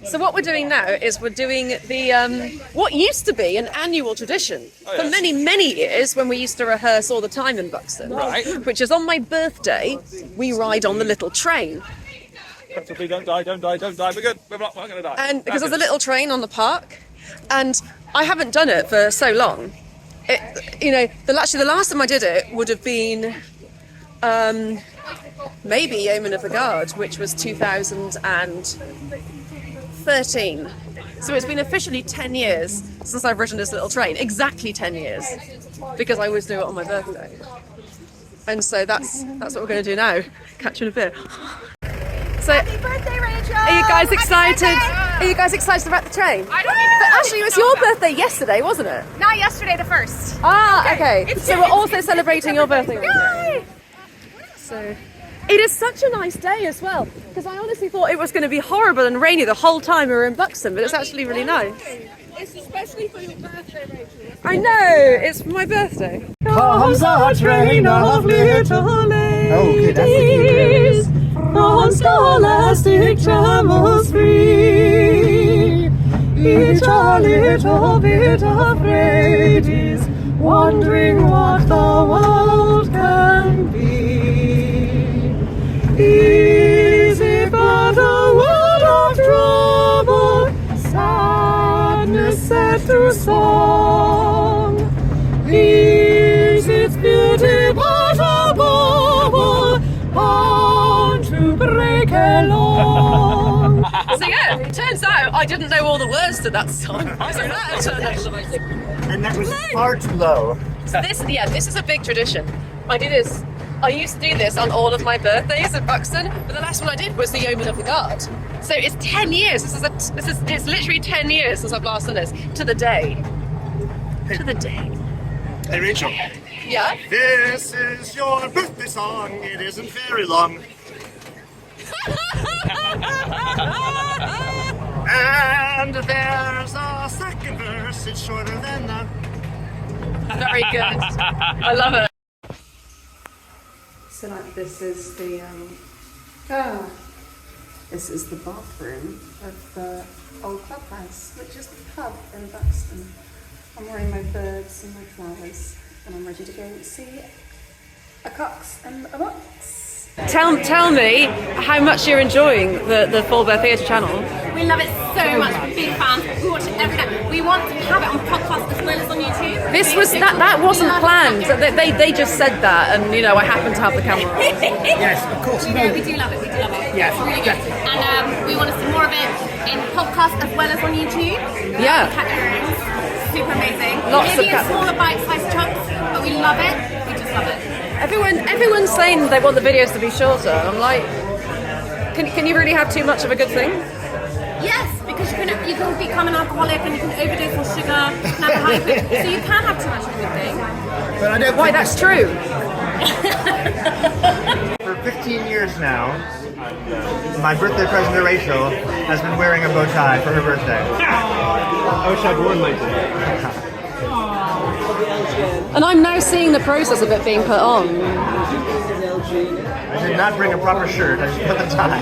[SPEAKER 9] So what we're doing now is we're doing the what used to be an annual tradition for many, many years when we used to rehearse all the time in Buxton.
[SPEAKER 11] Right.
[SPEAKER 9] Which is on my birthday, we ride on the little train.
[SPEAKER 11] Preferably don't die. We're good. We're not going to die.
[SPEAKER 9] And because there's a little train on the park, and I haven't done it for so long. The last time I did it would have been maybe Yeoman of the Guard, which was 2013. So it's been officially 10 years since I've ridden this little train. Exactly 10 years, because I always do it on my birthday. And so that's what we're going to do now. Catch you in a bit. So,
[SPEAKER 2] Happy birthday, Rachel!
[SPEAKER 9] Are you guys excited? Are you guys excited about the train?
[SPEAKER 2] I don't even
[SPEAKER 9] But
[SPEAKER 2] know
[SPEAKER 9] actually, it was your birthday yesterday, wasn't it?
[SPEAKER 2] Not yesterday, the 1st.
[SPEAKER 9] Ah, okay.
[SPEAKER 2] It's-
[SPEAKER 9] So we're also celebrating your birthday.
[SPEAKER 2] Yay!
[SPEAKER 9] So it is such a nice day as well, because I honestly thought it was going to be horrible and rainy the whole time we were in Buxton, but it's actually really nice.
[SPEAKER 6] It's especially for your birthday, Rachel.
[SPEAKER 9] I know, it's my birthday.
[SPEAKER 3] Comes a train of little ladies. Okay, that's the key.
[SPEAKER 9] On scholastic travels free, each a little bit afraid is wondering what the world can be. Is it but a world of trouble, sadness set to song? Is its beauty but a bubble bound to break along? So yeah, it turns out I didn't know all the words to that song. So that turned out amazing.
[SPEAKER 3] And that was far too low.
[SPEAKER 9] So this is a big tradition. I used to do this on all of my birthdays at Buxton, but the last one I did was the Yeoman of the Guard. So it's 10 years. It's literally 10 years since I've last done this. To the day. To the day.
[SPEAKER 3] Hey Rachel.
[SPEAKER 9] Yeah?
[SPEAKER 3] This is your birthday song. It isn't very long. And there's a second verse. It's shorter than that.
[SPEAKER 9] Very good. I love it.
[SPEAKER 1] So like this is the bathroom of the old clubhouse, which is the pub in Buxton. I'm wearing my birds and my flowers, and I'm ready to go and see a Cox and a Box.
[SPEAKER 9] Tell me how much you're enjoying the Full Bear Theatre channel.
[SPEAKER 2] We love it so much. We're big fans. We watch it every night.
[SPEAKER 12] we want to have it on podcast as well as on YouTube.
[SPEAKER 10] This was that wasn't planned. They just said that, and you know I happened to have the camera.
[SPEAKER 3] Yes, of course.
[SPEAKER 12] We do love it. We do love it.
[SPEAKER 3] Yes,
[SPEAKER 12] it's really good. And we want to see more of it in podcast as well as on YouTube.
[SPEAKER 10] Yeah.
[SPEAKER 12] Super amazing.
[SPEAKER 10] Lots
[SPEAKER 12] Maybe
[SPEAKER 10] of
[SPEAKER 12] in smaller bite-sized chunks, but we love it. We just love it.
[SPEAKER 10] Everyone's saying they want the videos to be shorter. I'm like, can you really have too much of a good thing?
[SPEAKER 12] Yes, because you can become an alcoholic and you can overdose on sugar, and have a hyper, so you can have too much of a good thing.
[SPEAKER 3] But I don't
[SPEAKER 10] Why, that's true.
[SPEAKER 3] For 15 years now, my birthday present to Rachel has been wearing a bow tie for her birthday. I wish I'd worn mine today.
[SPEAKER 10] And I'm now seeing the process of it being put on.
[SPEAKER 3] I did not bring a proper shirt. I just put the tie.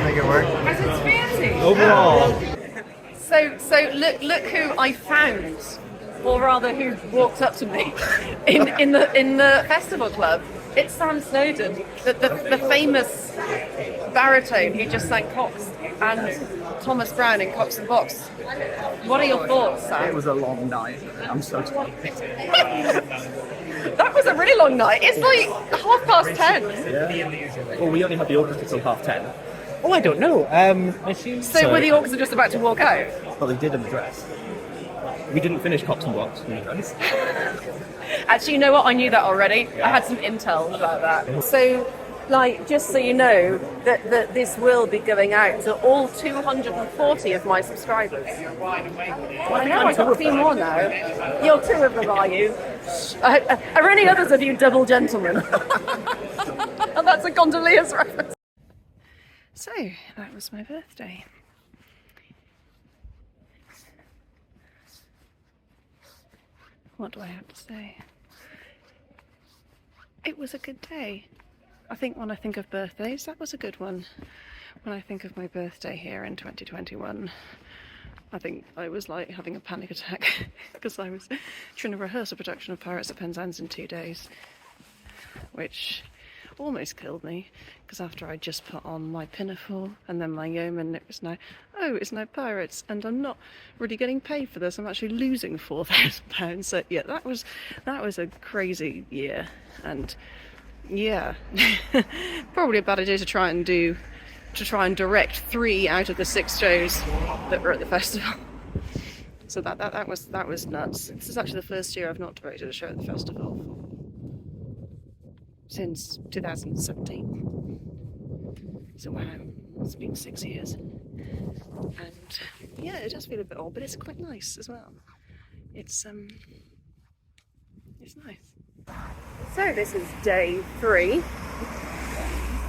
[SPEAKER 3] Make it work.
[SPEAKER 10] Because it's fancy.
[SPEAKER 3] Overall.
[SPEAKER 10] So look who I found, or rather who walked up to me in the festival club. It's Sam Snowden, the famous baritone who just sang Cox, and Thomas Brown in Cox and Box. What are your thoughts, Sam?
[SPEAKER 13] It was a long night. I'm so tired.
[SPEAKER 10] That was a really long night. It's like 10:30.
[SPEAKER 13] Yeah. Well, we only had the orchestra till 10:30.
[SPEAKER 14] Oh, I don't know.
[SPEAKER 10] So were the orchestra just about to walk out?
[SPEAKER 13] Well, they did in the dress. We didn't finish Cox and Box in the dress.
[SPEAKER 10] Actually, you know what? I knew that already. I had some intel about that. So, like, just so you know, that this will be going out to all 240 of my subscribers. Well, I know I've got a few more now. You're 2 of them, are you? Are any others of you double gentlemen? And that's a gondoliers reference. So, that was my birthday. What do I have to say? It was a good day. I think when I think of birthdays, that was a good one. When I think of my birthday here in 2021, I think I was like having a panic attack because I was trying to rehearse a production of Pirates at Penzance in 2 days, which almost killed me because after I just put on my Pinafore and then my Yeoman, it's now Pirates, and I'm not really getting paid for this. I'm actually losing £4,000. So yeah, that was a crazy year, and yeah, probably a bad idea to try and direct 3 out of the 6 shows that were at the festival. So that was nuts. This is actually the first year I've not directed a show at the festival since 2017. So wow, it's been 6 years. And yeah, it does feel a bit odd, but it's quite nice as well. It's nice. So this is day 3.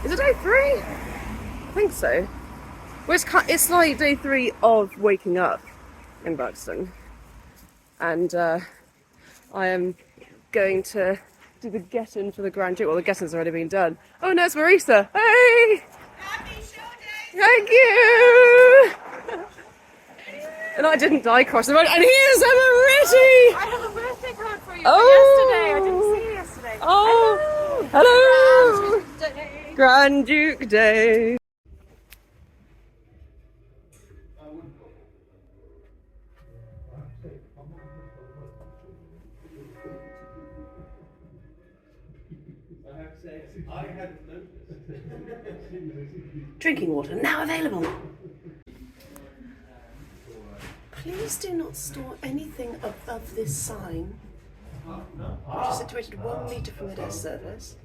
[SPEAKER 10] Is it day 3? I think so. Well, it's like day 3 of waking up in Buxton. And I am going to do the get-in for the Grand Duke. Well, the get-in's already been done. Oh, no, it's Marisa. Hey! Happy show day! Thank you! And I didn't die across the road. And here's Amaretti!
[SPEAKER 12] I have a birthday card for you
[SPEAKER 10] Oh!
[SPEAKER 12] yesterday. I didn't see you yesterday.
[SPEAKER 10] Oh! Hello! Grand Duke Day! Drinking water now available. Please do not store anything above this sign, which is situated 1 metre from the desk surface.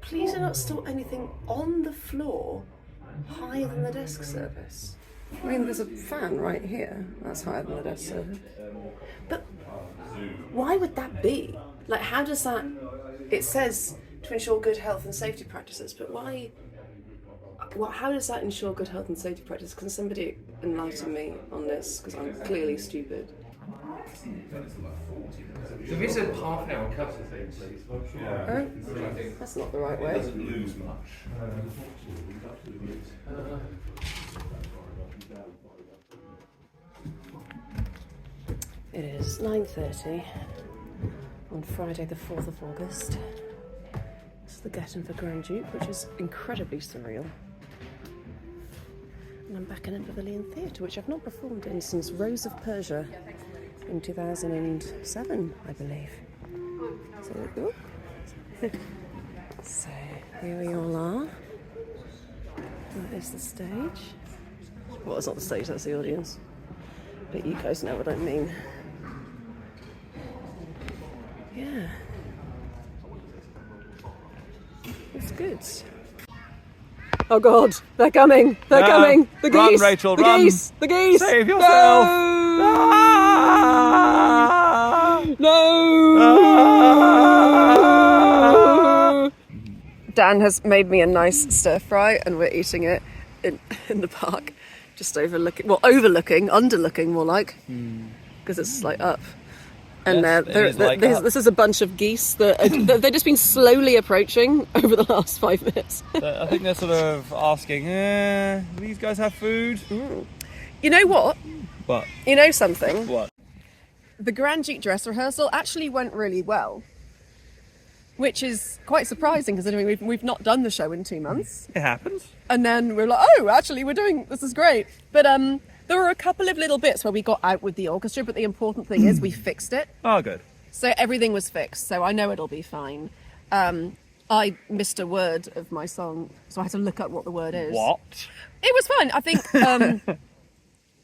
[SPEAKER 10] Please do not store anything on the floor higher than the desk surface. I mean, there's a fan right here. That's higher than the desk surface. But why would that be? Like, how does that... It says to ensure good health and safety practices, but why... Well, how does that ensure good health and safety practice? Can somebody enlighten me on this? Because I'm clearly stupid.
[SPEAKER 15] If it's a half an hour cut, please.
[SPEAKER 10] Oh, that's not the right way.
[SPEAKER 15] It doesn't lose much.
[SPEAKER 10] It is 9:30 on Friday the 4th of August. This is the get-in for Grand Duke, which is incredibly surreal.
[SPEAKER 1] And I'm back in a Pavilion Theatre, which I've not performed in since Rose of Persia in 2007, I believe. So here we all are. That is the stage. Well, it's not the stage, that's the audience. But you guys know what I mean. Yeah. It's good. Oh God, they're coming! They're coming! The
[SPEAKER 11] run,
[SPEAKER 1] geese!
[SPEAKER 11] Rachel,
[SPEAKER 1] the
[SPEAKER 11] run.
[SPEAKER 1] geese! The geese!
[SPEAKER 11] Save yourself!
[SPEAKER 1] No! No! Dan has made me a nice stir fry, and we're eating it in the park, just underlooking more like, because it's like up. And this is a bunch of geese that they've just been slowly approaching over the last 5 minutes.
[SPEAKER 11] I think they're sort of asking, do these guys have food?
[SPEAKER 1] You know what?
[SPEAKER 11] What?
[SPEAKER 1] You know something?
[SPEAKER 11] What?
[SPEAKER 1] The Grand Duke dress rehearsal actually went really well, which is quite surprising considering we've not done the show in 2 months.
[SPEAKER 11] It happens.
[SPEAKER 1] And then we're like, oh, actually this is great. But there were a couple of little bits where we got out with the orchestra, but the important thing is we fixed it.
[SPEAKER 11] Oh, good.
[SPEAKER 1] So everything was fixed, so I know it'll be fine. I missed a word of my song, so I had to look up what the word is.
[SPEAKER 11] What?
[SPEAKER 1] It was fine. I think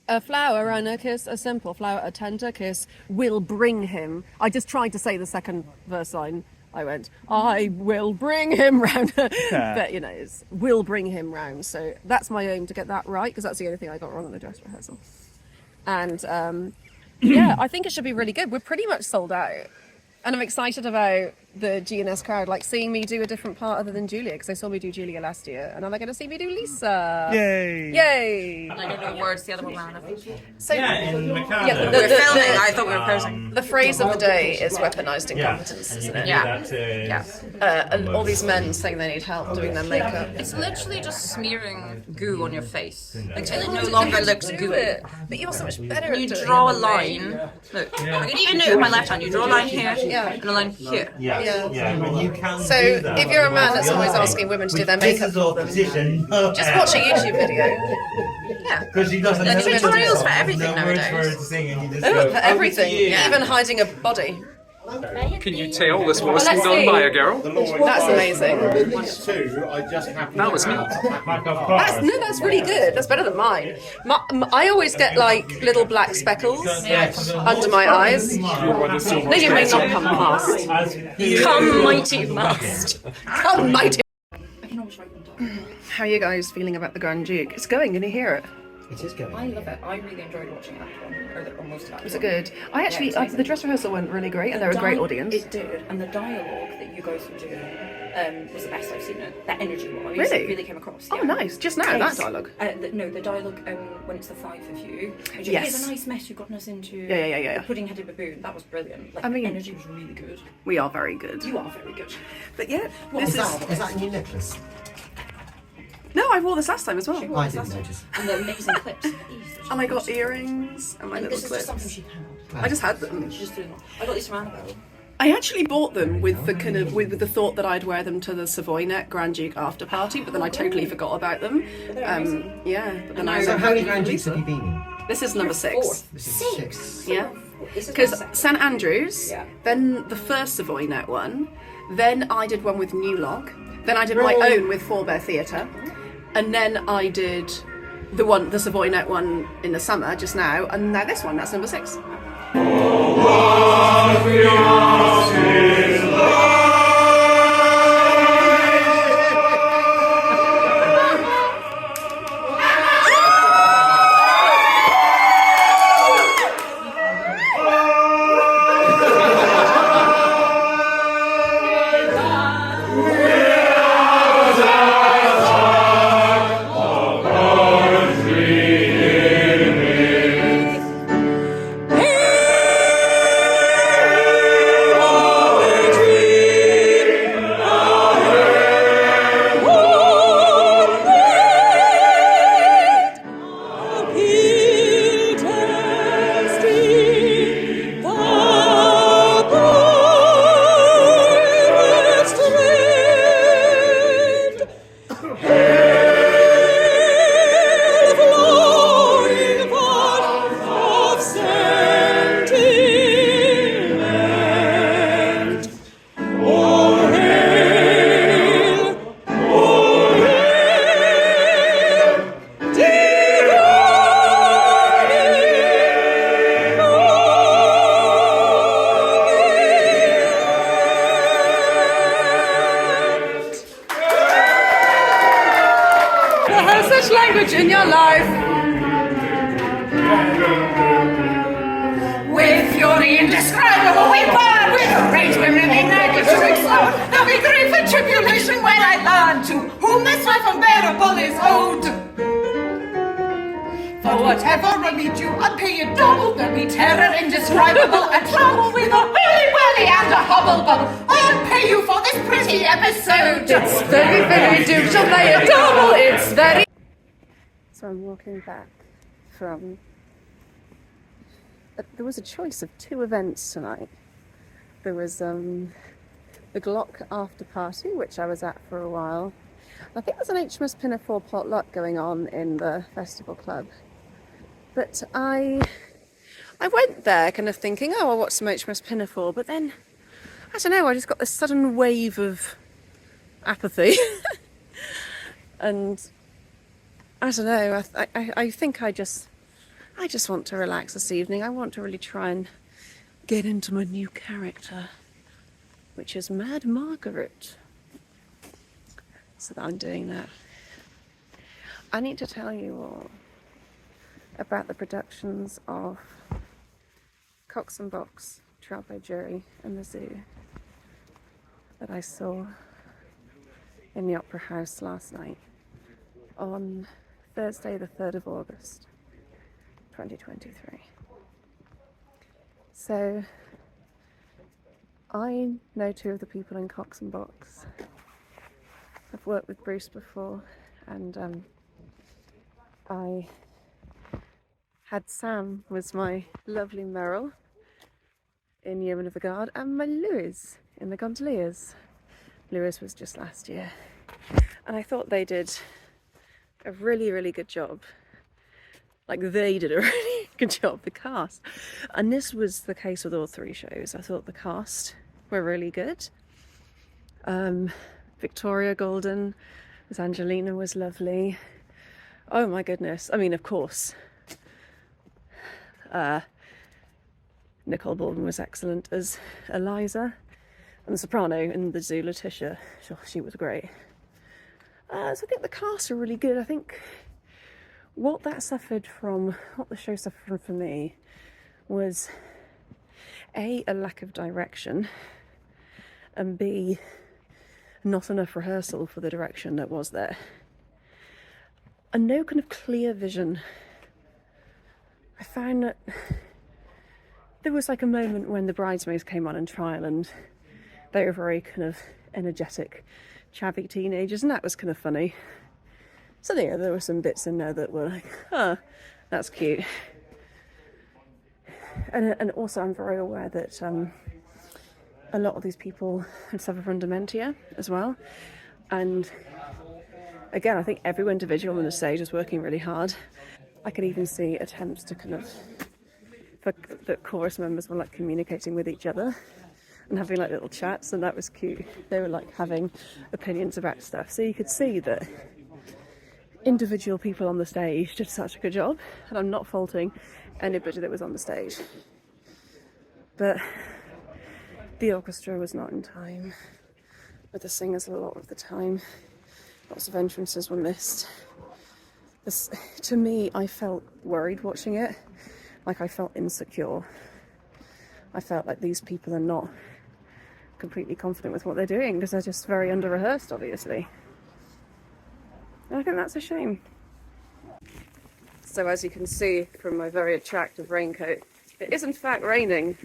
[SPEAKER 1] a flower and a kiss, a simple flower, a tender kiss will bring him. I just tried to say the second verse line. I went, I will bring him round. But, it's will bring him round. So that's my aim, to get that right, because that's the only thing I got wrong on the dress rehearsal. And, I think it should be really good. We're pretty much sold out. And I'm excited about the G&S crowd, like seeing me do a different part other than Julia, because they saw me do Julia last year, and now they're going to see me do Lisa.
[SPEAKER 11] Yay!
[SPEAKER 1] Yay!
[SPEAKER 14] I don't know words the other one around.
[SPEAKER 1] So,
[SPEAKER 15] in Mikado.
[SPEAKER 1] Yeah,
[SPEAKER 14] we're filming. I thought we were posing.
[SPEAKER 1] The phrase of the day is weaponised incompetence, isn't it?
[SPEAKER 14] Yeah.
[SPEAKER 1] And all these men saying they need help doing their makeup.
[SPEAKER 14] It's literally just smearing goo on your face.
[SPEAKER 1] Like,
[SPEAKER 14] And it no longer looks gooey.
[SPEAKER 1] But you're so much better
[SPEAKER 14] You
[SPEAKER 1] at doing
[SPEAKER 14] draw a
[SPEAKER 1] it.
[SPEAKER 14] line. Look, I can even do it with my left hand. You draw a line here and a line here.
[SPEAKER 15] When you can
[SPEAKER 1] So
[SPEAKER 15] do that,
[SPEAKER 1] if you're a man that's always asking women to do their makeup for them, just watch a YouTube video.
[SPEAKER 14] Yeah.
[SPEAKER 15] Because she doesn't
[SPEAKER 14] There's
[SPEAKER 15] know
[SPEAKER 14] tutorials for everything
[SPEAKER 15] no words for her
[SPEAKER 14] nowadays.
[SPEAKER 15] to sing, and you just
[SPEAKER 1] Oh,
[SPEAKER 15] go,
[SPEAKER 1] for everything,
[SPEAKER 14] Yeah.
[SPEAKER 1] even hiding a body.
[SPEAKER 4] Can you tell this
[SPEAKER 1] Well,
[SPEAKER 4] wasn't
[SPEAKER 1] let's
[SPEAKER 4] done
[SPEAKER 1] see.
[SPEAKER 4] by a girl?
[SPEAKER 1] That's amazing.
[SPEAKER 4] That was me.
[SPEAKER 1] That's really good. That's better than mine. I always get like little black speckles under my eyes. They may not come past.
[SPEAKER 14] Come mighty must.
[SPEAKER 1] Come mighty. How are you guys feeling about the Grand Duke? It's going. Can you hear it?
[SPEAKER 15] It is going.
[SPEAKER 14] I love it. I really enjoyed watching that one, or most of that.
[SPEAKER 1] Was it good? I actually, the dress rehearsal went really great, and they're a great audience.
[SPEAKER 14] It did, and the dialogue that you guys were doing was the best I've seen it. That energy-wise,
[SPEAKER 1] Really?
[SPEAKER 14] it really came across.
[SPEAKER 1] Oh, nice. Just now, that dialogue.
[SPEAKER 14] The dialogue when it's the five of you.
[SPEAKER 1] Yes.
[SPEAKER 14] Here's a nice mess you've gotten us into.
[SPEAKER 1] Yeah.
[SPEAKER 14] The pudding-headed baboon. That was brilliant. Like,
[SPEAKER 1] I mean,
[SPEAKER 14] the energy was really good.
[SPEAKER 1] We are very good.
[SPEAKER 14] You are very good.
[SPEAKER 1] But yeah,
[SPEAKER 15] Is that a new necklace?
[SPEAKER 1] No, I wore this last time as well.
[SPEAKER 15] I didn't notice.
[SPEAKER 14] And the amazing clips.
[SPEAKER 1] And I got earrings and my little
[SPEAKER 14] This is just
[SPEAKER 1] clips.
[SPEAKER 14] something she had.
[SPEAKER 1] I just had them.
[SPEAKER 14] She just didn't. I got these from Annabelle.
[SPEAKER 1] I actually bought them with the kind of with the thought that I'd wear them to the Savoynet Grand Duke after party, but then I totally forgot about them. But then
[SPEAKER 15] So how many Grand Dukes have you been in?
[SPEAKER 1] This is number 6.
[SPEAKER 15] This is 6.
[SPEAKER 1] Yeah, because St Andrews, then the first Savoynet one, then I did one with GLOC, then I did my own with Forebear Theatre, and then I did the Savoynet one in the summer just now, and now this one. That's number 6.
[SPEAKER 6] never heard such language in your life. With fury indescribable we burn, with rage we're ready to explode. There'll be grief and tribulation when I learn to whom this life unbearable is owed. For whatever I meet you, I'll pay you double. There'll be terror indescribable and trouble with a willy-willy and a hubble-bubble. I'll pay you for this pretty episode. It's very, very doomed to play a double. It's very...
[SPEAKER 1] So I'm walking back from... there was a choice of 2 events tonight. There was the GLOC after party, which I was at for a while. I think there's an HMS Pinafore potluck going on in the festival club. But I went there kind of thinking, oh, I'll watch some HMS Pinafore, but then, I don't know, I just got this sudden wave of apathy. And I don't know, I think I just want to relax this evening. I want to really try and get into my new character, which is Mad Margaret. So that I'm doing that. I need to tell you all about the productions of Cox and Box, Trial by Jury and the Zoo that I saw in the Opera House last night on Thursday the 3rd of August 2023. So I know 2 of the people in Cox and Box. I've worked with Bruce before, and I had Sam was my lovely Merrill in Yeoman of the Guard, and my Lewis in the Gondoliers. Lewis was just last year, and I thought they did a really, really good job. Like, they did a really good job, the cast. And this was the case with all 3 shows. I thought the cast were really good. Victoria Golden as Angelina was lovely. Oh my goodness. I mean, of course, Nicole Baldwin was excellent as Eliza, and the soprano in the Zoo, Letitia, she was great. So I think the cast are really good. I think what the show suffered from for me was A, a lack of direction, and B, not enough rehearsal for the direction that was there. And no kind of clear vision. I found that there was like a moment when the bridesmaids came on in trial and they were very kind of energetic, chavvy teenagers, and that was kind of funny. So yeah, there were some bits in there that were like, oh, that's cute. And also I'm very aware that a lot of these people suffer from dementia as well. And again, I think every individual on the stage is working really hard. I could even see attempts to kind of, the chorus members were like communicating with each other and having like little chats, and that was cute. They were like having opinions about stuff. So you could see that individual people on the stage did such a good job, and I'm not faulting anybody that was on the stage. But the orchestra was not in time, with the singers a lot of the time. Lots of entrances were missed. To me, I felt worried watching it. Like, I felt insecure. I felt like these people are not completely confident with what they're doing because they're just very under-rehearsed, obviously. And I think that's a shame. So as you can see from my very attractive raincoat, it is in fact raining.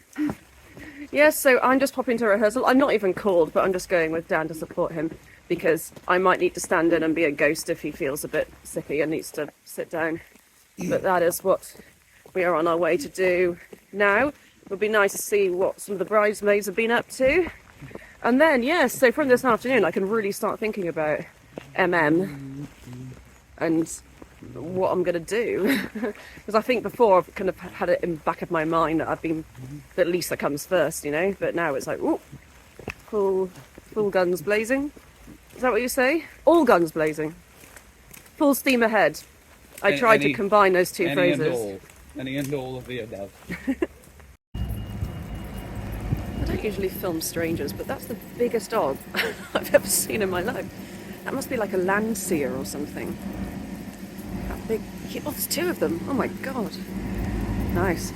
[SPEAKER 1] Yes, so I'm just popping to rehearsal. I'm not even called, but I'm just going with Dan to support him because I might need to stand in and be a ghost if he feels a bit sicky and needs to sit down. But that is what we are on our way to do now. It would be nice to see what some of the bridesmaids have been up to. And then, yes, so from this afternoon I can really start thinking about MM and what I'm going to do. Because I think before I've kind of had it in the back of my mind that that Lisa comes first, you know, but now it's like, ooh, full guns blazing. Is that what you say? All guns blazing. Full steam ahead. I tried to combine those two phrases.
[SPEAKER 11] Any and all of the above.
[SPEAKER 1] I don't usually film strangers, but that's the biggest dog I've ever seen in my life. That must be like a Landseer or something. That big... Oh, there's two of them. Oh my god. Nice.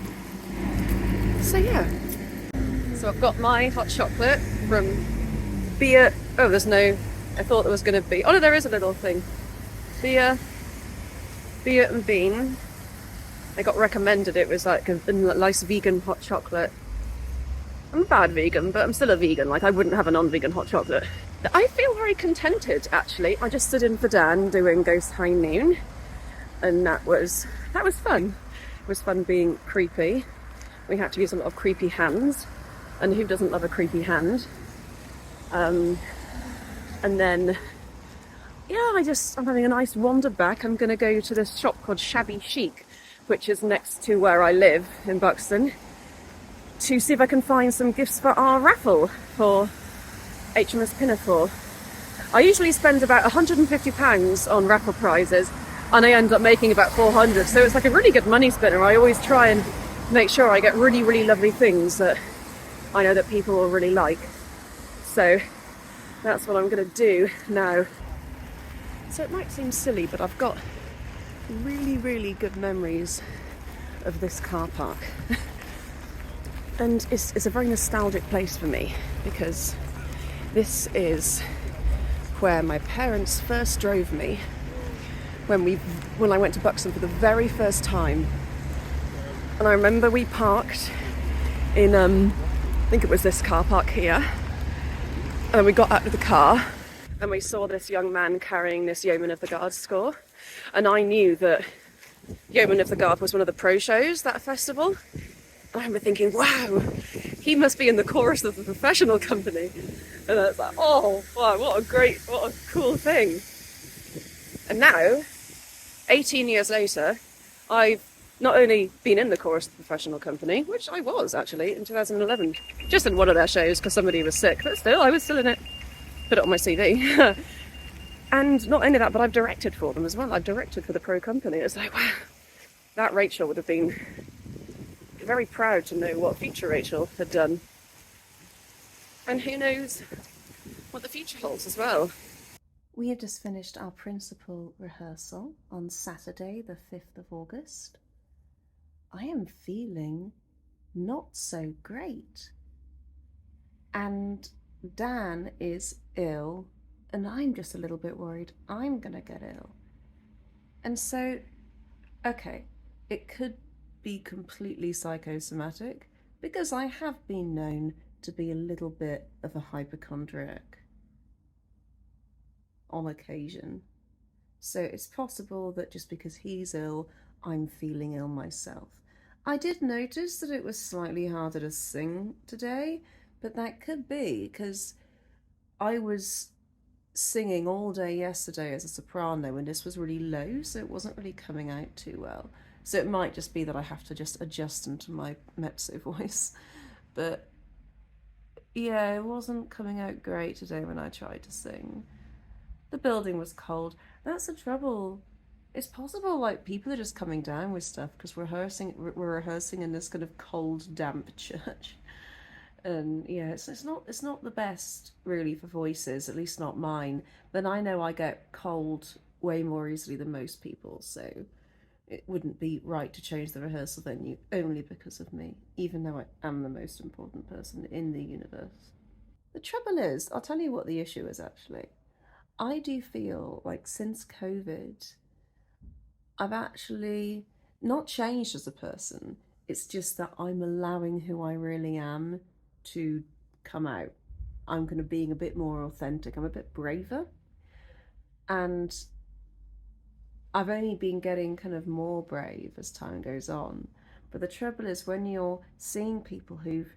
[SPEAKER 1] So yeah. So I've got my hot chocolate from beer... Oh, there's no... I thought there was going to be... Oh no, there is a little thing. Beer and bean. I got recommended it was like a nice vegan hot chocolate. I'm a bad vegan, but I'm still a vegan. Like, I wouldn't have a non-vegan hot chocolate. I feel very contented, actually. I just stood in for Dan doing Ghost High Noon, and that was fun. It was fun being creepy. We had to use a lot of creepy hands, and who doesn't love a creepy hand? And then, yeah, I'm having a nice wander back. I'm going to go to this shop called Shabby Chic, which is next to where I live in Buxton, to see if I can find some gifts for our raffle for HMS Pinafore. I usually spend about £150 on raffle prizes, and I end up making about 400, so it's like a really good money spinner. I always try and make sure I get really, really lovely things that I know that people will really like. So that's what I'm going to do now. So it might seem silly, but I've got really, really good memories of this car park. And it's a very nostalgic place for me, because this is where my parents first drove me when I went to Buxton for the very first time. And I remember we parked in, I think it was this car park here, and we got out of the car and we saw this young man carrying this Yeoman of the Guard score, and I knew that Yeoman of the Guard was one of the pro shows that festival. I remember thinking, wow, he must be in the chorus of the professional company. And I was like, oh, wow, what a cool thing. And now, 18 years later, I've not only been in the chorus of the professional company, which I was actually in 2011, just in one of their shows because somebody was sick, but still, I was still in it. Put it on my CV. And not only that, but I've directed for them as well. I've directed for the pro company. It's like, wow, that Rachel would have been very proud to know what future Rachel had done. And who knows what the future holds as well. We have just finished our principal rehearsal on Saturday, the 5th of August. I am feeling not so great. And Dan is ill, and I'm just a little bit worried I'm gonna get ill. And so, okay, it could be completely psychosomatic, because I have been known to be a little bit of a hypochondriac on occasion. So it's possible that just because he's ill, I'm feeling ill myself. I did notice that it was slightly harder to sing today, but that could be because I was singing all day yesterday as a soprano and this was really low, so it wasn't really coming out too well. So it might just be that I have to just adjust into my mezzo voice. But yeah, it wasn't coming out great today when I tried to sing. The building was cold. That's the trouble. It's possible like people are just coming down with stuff because we're rehearsing in this kind of cold, damp church. And yeah, it's not the best really for voices, at least not mine. But I know I get cold way more easily than most people, so it wouldn't be right to change the rehearsal venue only because of me, even though I am the most important person in the universe. The trouble is, I'll tell you what the issue is actually. I do feel like since COVID, I've actually not changed as a person. It's just that I'm allowing who I really am to come out. I'm kind of being a bit more authentic. I'm a bit braver. And I've only been getting kind of more brave as time goes on. But the trouble is when you're seeing people who've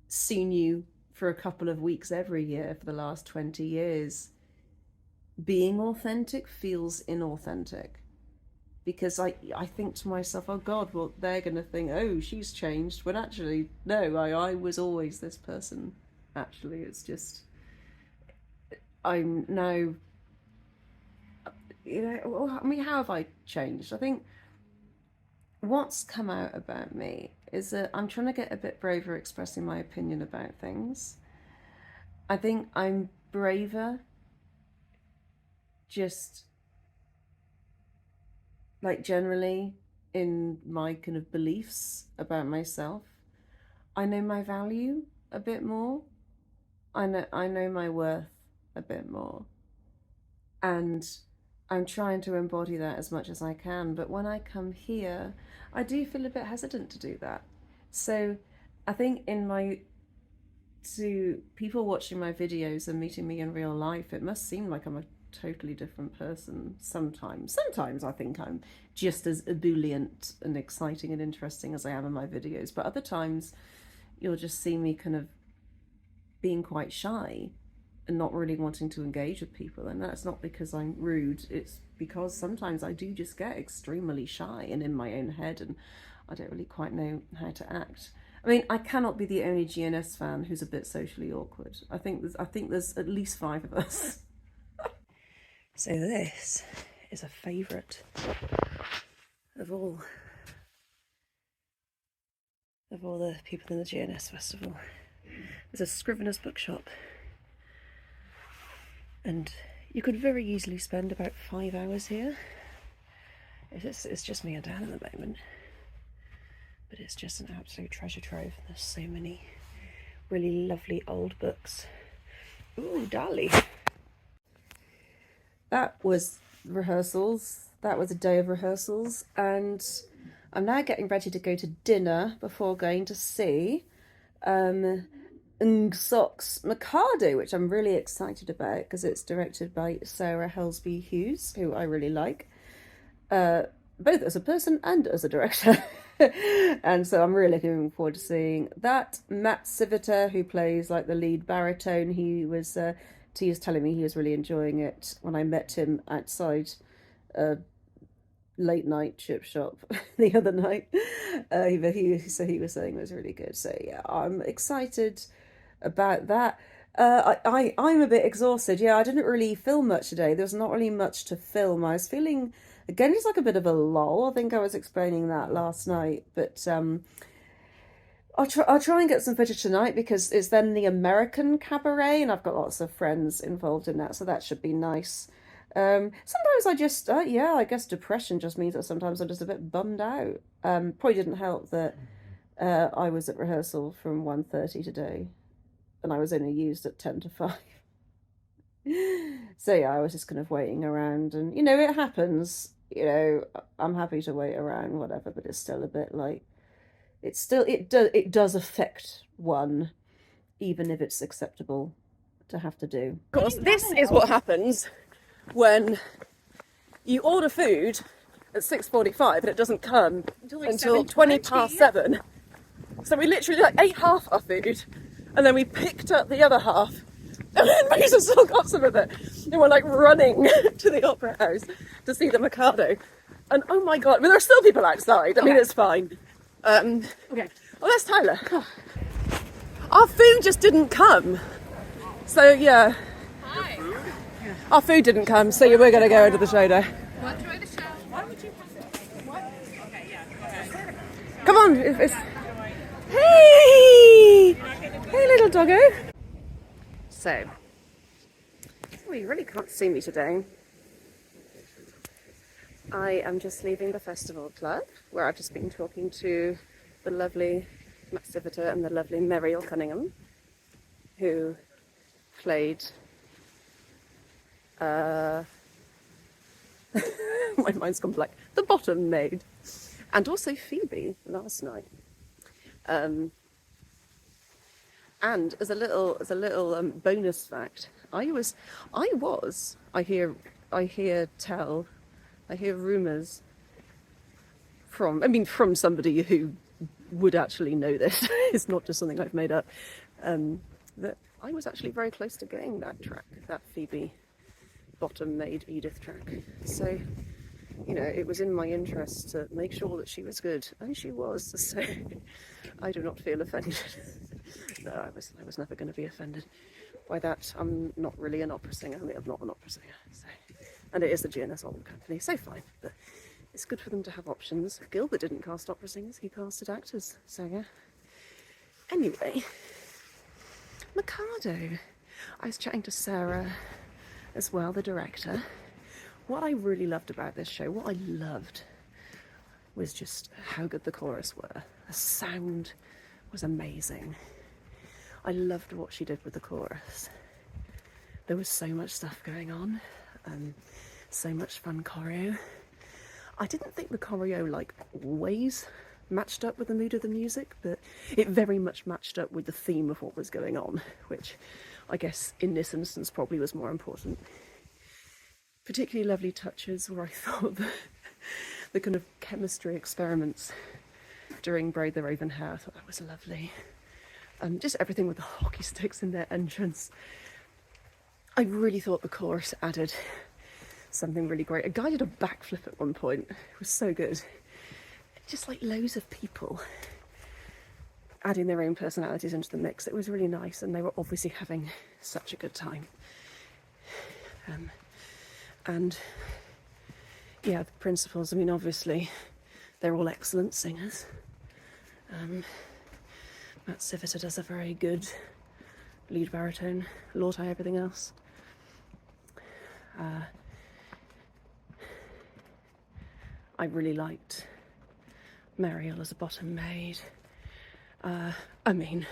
[SPEAKER 1] seen you for a couple of weeks every year for the last 20 years, being authentic feels inauthentic. Because I think to myself, oh God, well, they're going to think, oh, she's changed. When actually, no, I was always this person. Actually, it's just, I'm now, you know, I mean, how have I changed? I think what's come out about me is that I'm trying to get a bit braver expressing my opinion about things. I think I'm braver just like generally in my kind of beliefs about myself, I know my value a bit more. I know my worth a bit more. And I'm trying to embody that as much as I can. But when I come here, I do feel a bit hesitant to do that. So I think to people watching my videos and meeting me in real life, it must seem like I'm a totally different person sometimes. Sometimes I think I'm just as ebullient and exciting and interesting as I am in my videos. But other times you'll just see me kind of being quite shy and not really wanting to engage with people. And that's not because I'm rude. It's because sometimes I do just get extremely shy and in my own head, and I don't really quite know how to act. I mean, I cannot be the only GNS fan who's a bit socially awkward. I think there's at least 5 of us. So this is a favourite of all the people in the GNS festival. There's a Scrivener's bookshop, and you could very easily spend about 5 hours here. It's just me and Dan at the moment. But it's just an absolute treasure trove. There's so many really lovely old books. Ooh, Dali. That was rehearsals. That was a day of rehearsals. And I'm now getting ready to go to dinner before going to see GLOC's Mikado, which I'm really excited about because it's directed by Sarah Helsby Hughes, who I really like, both as a person and as a director. And so I'm really looking forward to seeing that. Matt Civita, who plays like the lead baritone, he was telling me he was really enjoying it when I met him outside a late night chip shop the other night. He was saying it was really good. So yeah, I'm excited about that. I'm a bit exhausted. Yeah, I didn't really film much today. There was not really much to film. I was feeling, again, it's like a bit of a lull. I think I was explaining that last night, but I'll try and get some footage tonight because it's then the American cabaret, and I've got lots of friends involved in that, so that should be nice. Sometimes I just, I guess depression just means that sometimes I'm just a bit bummed out. Probably didn't help that I was at rehearsal from 1:30 today, and I was only used at 10 to 5. So yeah, I was just kind of waiting around, and it happens. I'm happy to wait around, whatever, but it's still a bit like, it does affect one, even if it's acceptable to have to do. Of course, this is what happens when you order food at 6:45 and it doesn't come until 20 past 7. So we literally ate half our food, and then we picked up the other half, and then Moses still got some of it, and we're running to the opera house to see the Mikado. And oh my god, there are still people outside. I mean, it's fine. Okay. Oh, that's Tyler. Oh. Our food just didn't come. So yeah. Hi. Our food didn't come, so we're going to go into the show now.
[SPEAKER 5] Well, enjoy the show. Why would you pass it? What? Okay, yeah. Okay.
[SPEAKER 1] Come on. Hey! Hey, little doggo. So, you really can't see me today. I am just leaving the festival club, where I've just been talking to the lovely Matt Civita and the lovely Muriel Cunningham, who played my mind's gone blank. The bottom maid, and also Phoebe last night. And as a little bonus fact, I hear rumours from somebody who would actually know this. It's not just something I've made up. That I was actually very close to getting that track, that Phoebe bottom maid Edith track. So, it was in my interest to make sure that she was good, and she was. So, I do not feel offended. No, I was never going to be offended by that. I'm not really an opera singer. I'm not an opera singer. So. And it is the GNS Old Company, so fine. But it's good for them to have options. Gilbert didn't cast opera singers, he casted actors. So yeah. Anyway, Mikado. I was chatting to Sarah as well, the director, what I really loved about this show, what I loved was just how good the chorus were. The sound was amazing. I loved what she did with the chorus. There was so much stuff going on, so much fun choreo. I didn't think the choreo like always matched up with the mood of the music, but it very much matched up with the theme of what was going on, which I guess in this instance probably was more important. Particularly lovely touches where I thought the kind of chemistry experiments during Braid the Raven Hair, I thought that was lovely. Just everything with the hockey sticks in their entrance. I really thought the chorus added something really great. A guy did a backflip at one point. It was so good. Just like loads of people adding their own personalities into the mix. It was really nice, and they were obviously having such a good time. And yeah, the principals, I mean, obviously they're all excellent singers. Matt Civita does a very good lead baritone, Lortai, everything else. I really liked Mariel as a bottom maid. I mean,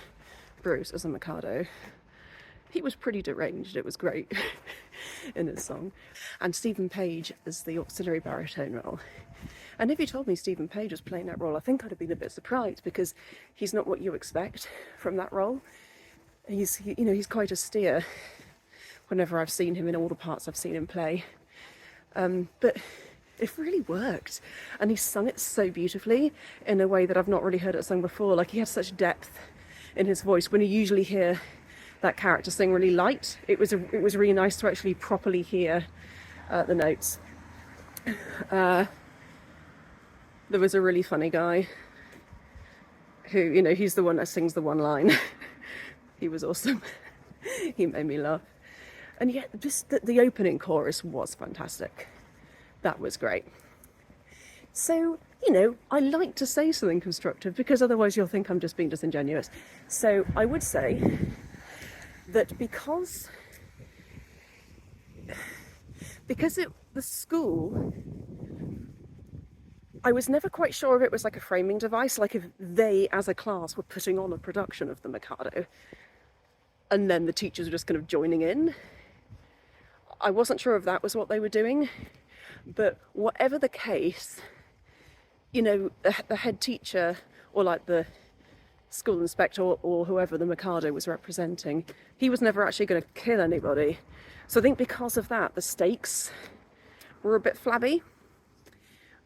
[SPEAKER 1] Bruce as a Mikado. He was pretty deranged, it was great in his song. And Stephen Page as the auxiliary baritone role. And if you told me Stephen Page was playing that role, I think I'd have been a bit surprised, because he's not what you expect from that role. He's quite austere whenever I've seen him in all the parts I've seen him play. But it really worked, and he sung it so beautifully in a way that I've not really heard it sung before. Like, he had such depth in his voice. When you usually hear that character sing really light, it was really nice to actually properly hear the notes. There was a really funny guy who, he's the one that sings the one line. He was awesome. He made me laugh. And yet, just the opening chorus was fantastic. That was great. So, I like to say something constructive, because otherwise you'll think I'm just being disingenuous. So I would say that because the school, I was never quite sure if it was like a framing device, like if they as a class were putting on a production of the Mikado and then the teachers were just kind of joining in. I wasn't sure if that was what they were doing, but whatever the case, the head teacher, or like the school inspector, or whoever the Mikado was representing, he was never actually going to kill anybody. So I think because of that, the stakes were a bit flabby.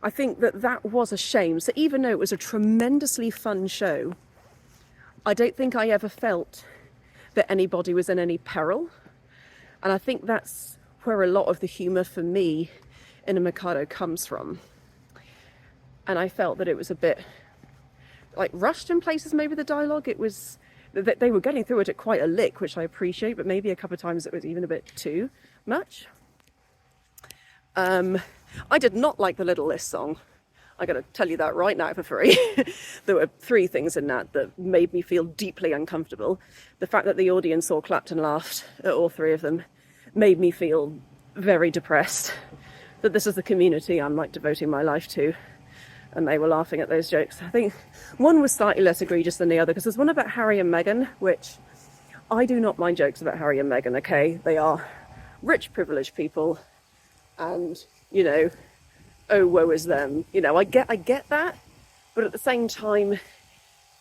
[SPEAKER 1] I think that was a shame. So even though it was a tremendously fun show, I don't think I ever felt that anybody was in any peril. And I think that's where a lot of the humour for me in a Mikado comes from. And I felt that it was a bit like rushed in places, maybe the dialogue. It was that they were getting through it at quite a lick, which I appreciate, but maybe a couple of times it was even a bit too much. I did not like the Little List song. I gotta tell you that right now for free. There were 3 things in that made me feel deeply uncomfortable. The fact that the audience all clapped and laughed at all 3 of them made me feel very depressed. That this is the community I'm like devoting my life to, and they were laughing at those jokes. I think one was slightly less egregious than the other, because there's one about Harry and Meghan, which I do not mind jokes about Harry and Meghan, okay? They are rich, privileged people, and, oh, woe is them. I get that, but at the same time,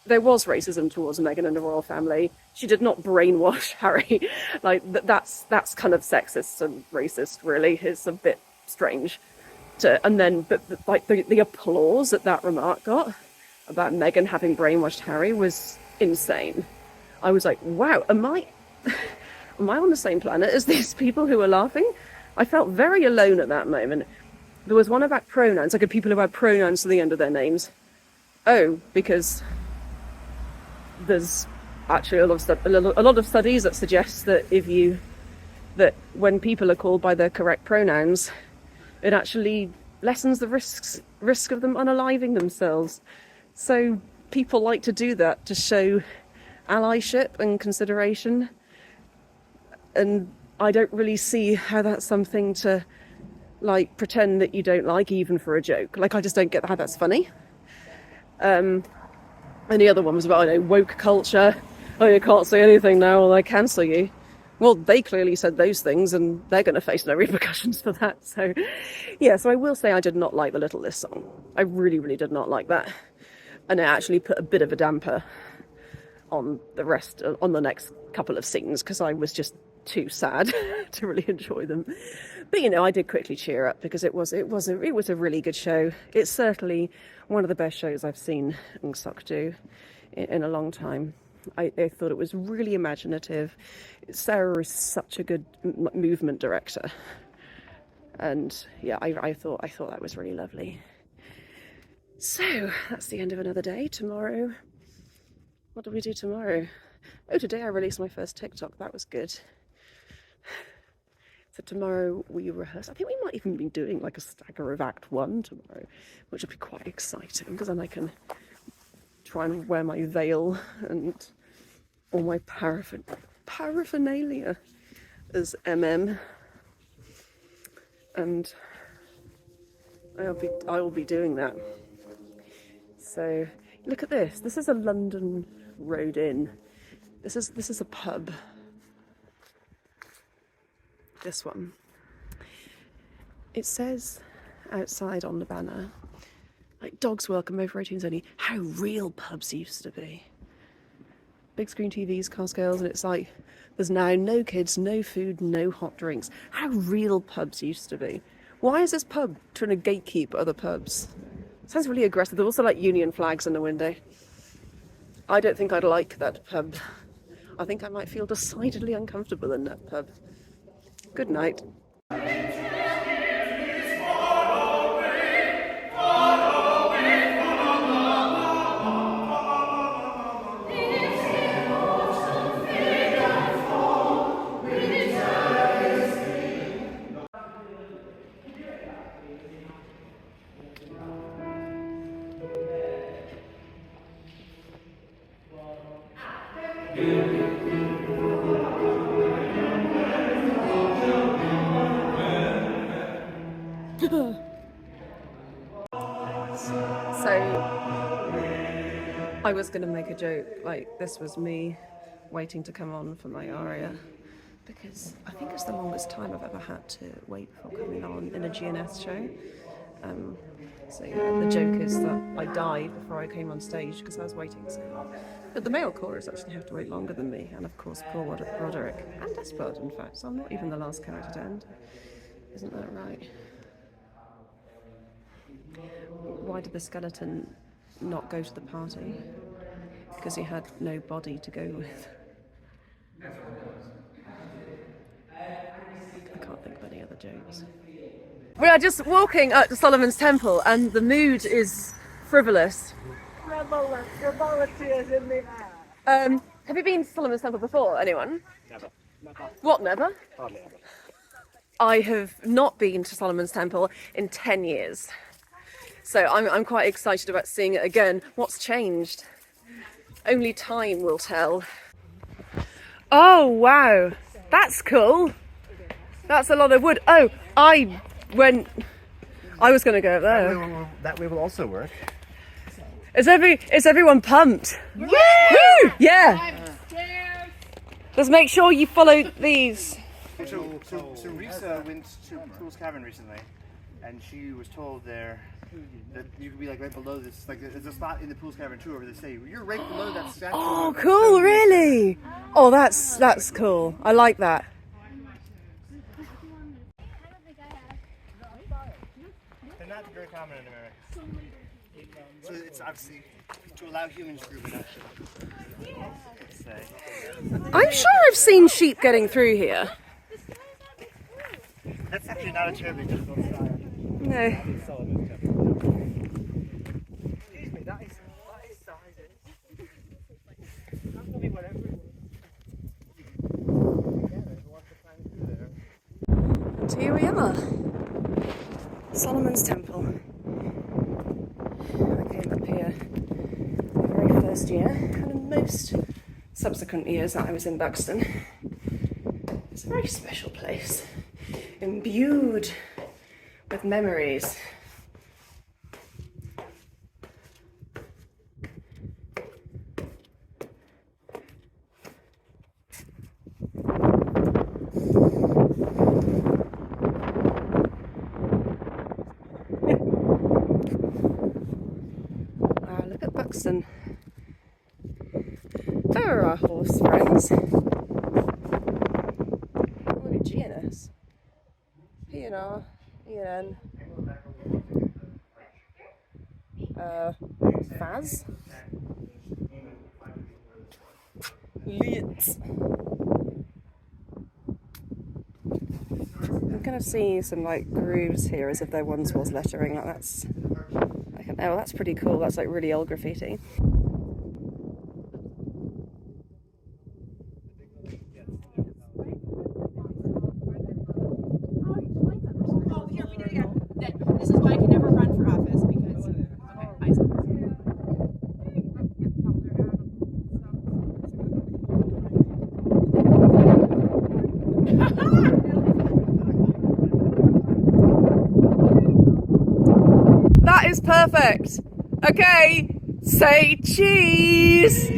[SPEAKER 1] there was racism towards Meghan and the royal family. She did not brainwash Harry. Like, that's kind of sexist and racist, really. It's a bit strange. But the applause that remark got about Meghan having brainwashed Harry was insane. I was like, wow, am I on the same planet as these people who are laughing? I felt very alone at that moment. There was one about pronouns, like people who had pronouns to the end of their names. Oh, because there's actually a lot of studies that suggest that when people are called by their correct pronouns, it actually lessens the risk of them unaliving themselves. So people like to do that to show allyship and consideration, and I don't really see how that's something to like pretend that you don't like even for a joke. Like I just don't get how that's funny. And the other one was about, woke culture. Oh, you can't say anything now or they cancel you. Well, they clearly said those things and they're going to face no repercussions for that. So, yeah, so I will say I did not like the Little List song. I really, really did not like that. And it actually put a bit of a damper on the next couple of scenes because I was just too sad to really enjoy them. But, I did quickly cheer up because it was a really good show. It's certainly one of the best shows I've seen GLOC do in a long time. I thought it was really imaginative. Sarah is such a good movement director, and yeah, I thought that was really lovely. So that's the end of another day. Tomorrow, what do we do tomorrow? Oh, today I released my first TikTok. That was good. So tomorrow we rehearse. I think we might even be doing like a stagger of Act 1 tomorrow, which will be quite exciting because then I can try and wear my veil and all my paraphernalia as MM, and I will be doing that. So look at this. This is a London Road Inn. This is a pub. This one. It says outside on the banner, like dogs welcome over 18s only. How real pubs used to be. Big screen TVs, car scales, and it's like there's now no kids, no food, no hot drinks. How real pubs used to be. Why is this pub trying to gatekeep other pubs? Sounds really aggressive. There's also like Union flags in the window. I don't think I'd like that pub. I think I might feel decidedly uncomfortable in that pub. Good night. So I was going to make a joke, like this was me waiting to come on for my aria, because I think it's the longest time I've ever had to wait before coming on in a GNS show. So yeah, the joke is that I died before I came on stage because I was waiting so long. But the male chorus actually have to wait longer than me, and of course poor Roderick, and Despard in fact, so I'm not even the last character to end. Isn't that right? Why did the skeleton not go to the party? Because he had no body to go with. I can't think of any other jokes. We are just walking up to Solomon's Temple and the mood is frivolous.
[SPEAKER 9] Frivolity is in the air.
[SPEAKER 1] Have you been to Solomon's Temple before, anyone?
[SPEAKER 13] Never.
[SPEAKER 1] What, never?
[SPEAKER 13] Hardly ever.
[SPEAKER 1] I have not been to Solomon's Temple in 10 years. So I'm quite excited about seeing it again. What's changed? Only time will tell. Oh, wow. That's cool. That's a lot of wood. Oh, I was going to go up there.
[SPEAKER 3] That way will also work.
[SPEAKER 1] Is everyone pumped? Woo! Woo! Yeah. Just make sure you follow these.
[SPEAKER 3] So Risa went to Pool's Cavern recently, and she was told there that you could be like right below this, like there's a spot in the Pool's Cavern too, where they say you're right below that statue.
[SPEAKER 1] Oh, cool! Really? Oh, that's cool. I like that.
[SPEAKER 3] They're not very common in America. So it's obviously to allow humans to group it up.
[SPEAKER 1] I'm sure I've seen sheep getting through here.
[SPEAKER 3] That's actually not a terribly difficult style.
[SPEAKER 1] No.
[SPEAKER 3] Excuse me, that is sizes. That will be whatever.
[SPEAKER 1] And here we are. Solomon's Temple. I came up here the very first year, and in most subsequent years that I was in Buxton. It's a very special place, imbued with memories. Wow, look at Buxton. There are our horse friends. Look at GNS. PNR, EN. Faz. Lit. I'm kind of seeing some like grooves here as if there once was lettering. Like that's, oh, that's pretty cool. That's like really old graffiti.
[SPEAKER 2] This is why I can never run for office because
[SPEAKER 10] That is perfect. Okay, say cheese.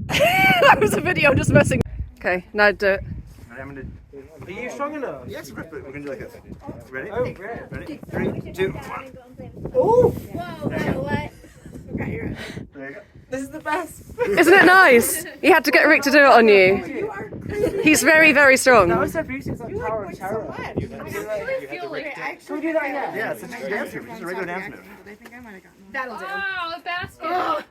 [SPEAKER 10] That was a video. I'm just messing. Okay, now do it.
[SPEAKER 3] I'm gonna.
[SPEAKER 4] Are you strong enough?
[SPEAKER 3] Yes, rip it. We're gonna do like this. Ready?
[SPEAKER 4] Oh, great.
[SPEAKER 3] Ready? 3, 2, 1.
[SPEAKER 4] Oh!
[SPEAKER 12] Whoa, what?
[SPEAKER 3] There you go.
[SPEAKER 4] This is the best.
[SPEAKER 10] Isn't it nice? You had to get Rick to do it on you. He's very, very strong.
[SPEAKER 4] That was so beautiful. It's like Tower of Terror.
[SPEAKER 3] You had the Rick.
[SPEAKER 4] Can we do that again?
[SPEAKER 3] Yeah, it's a dance move. It's a regular dance move.
[SPEAKER 2] that'll do.
[SPEAKER 12] Oh, a basket.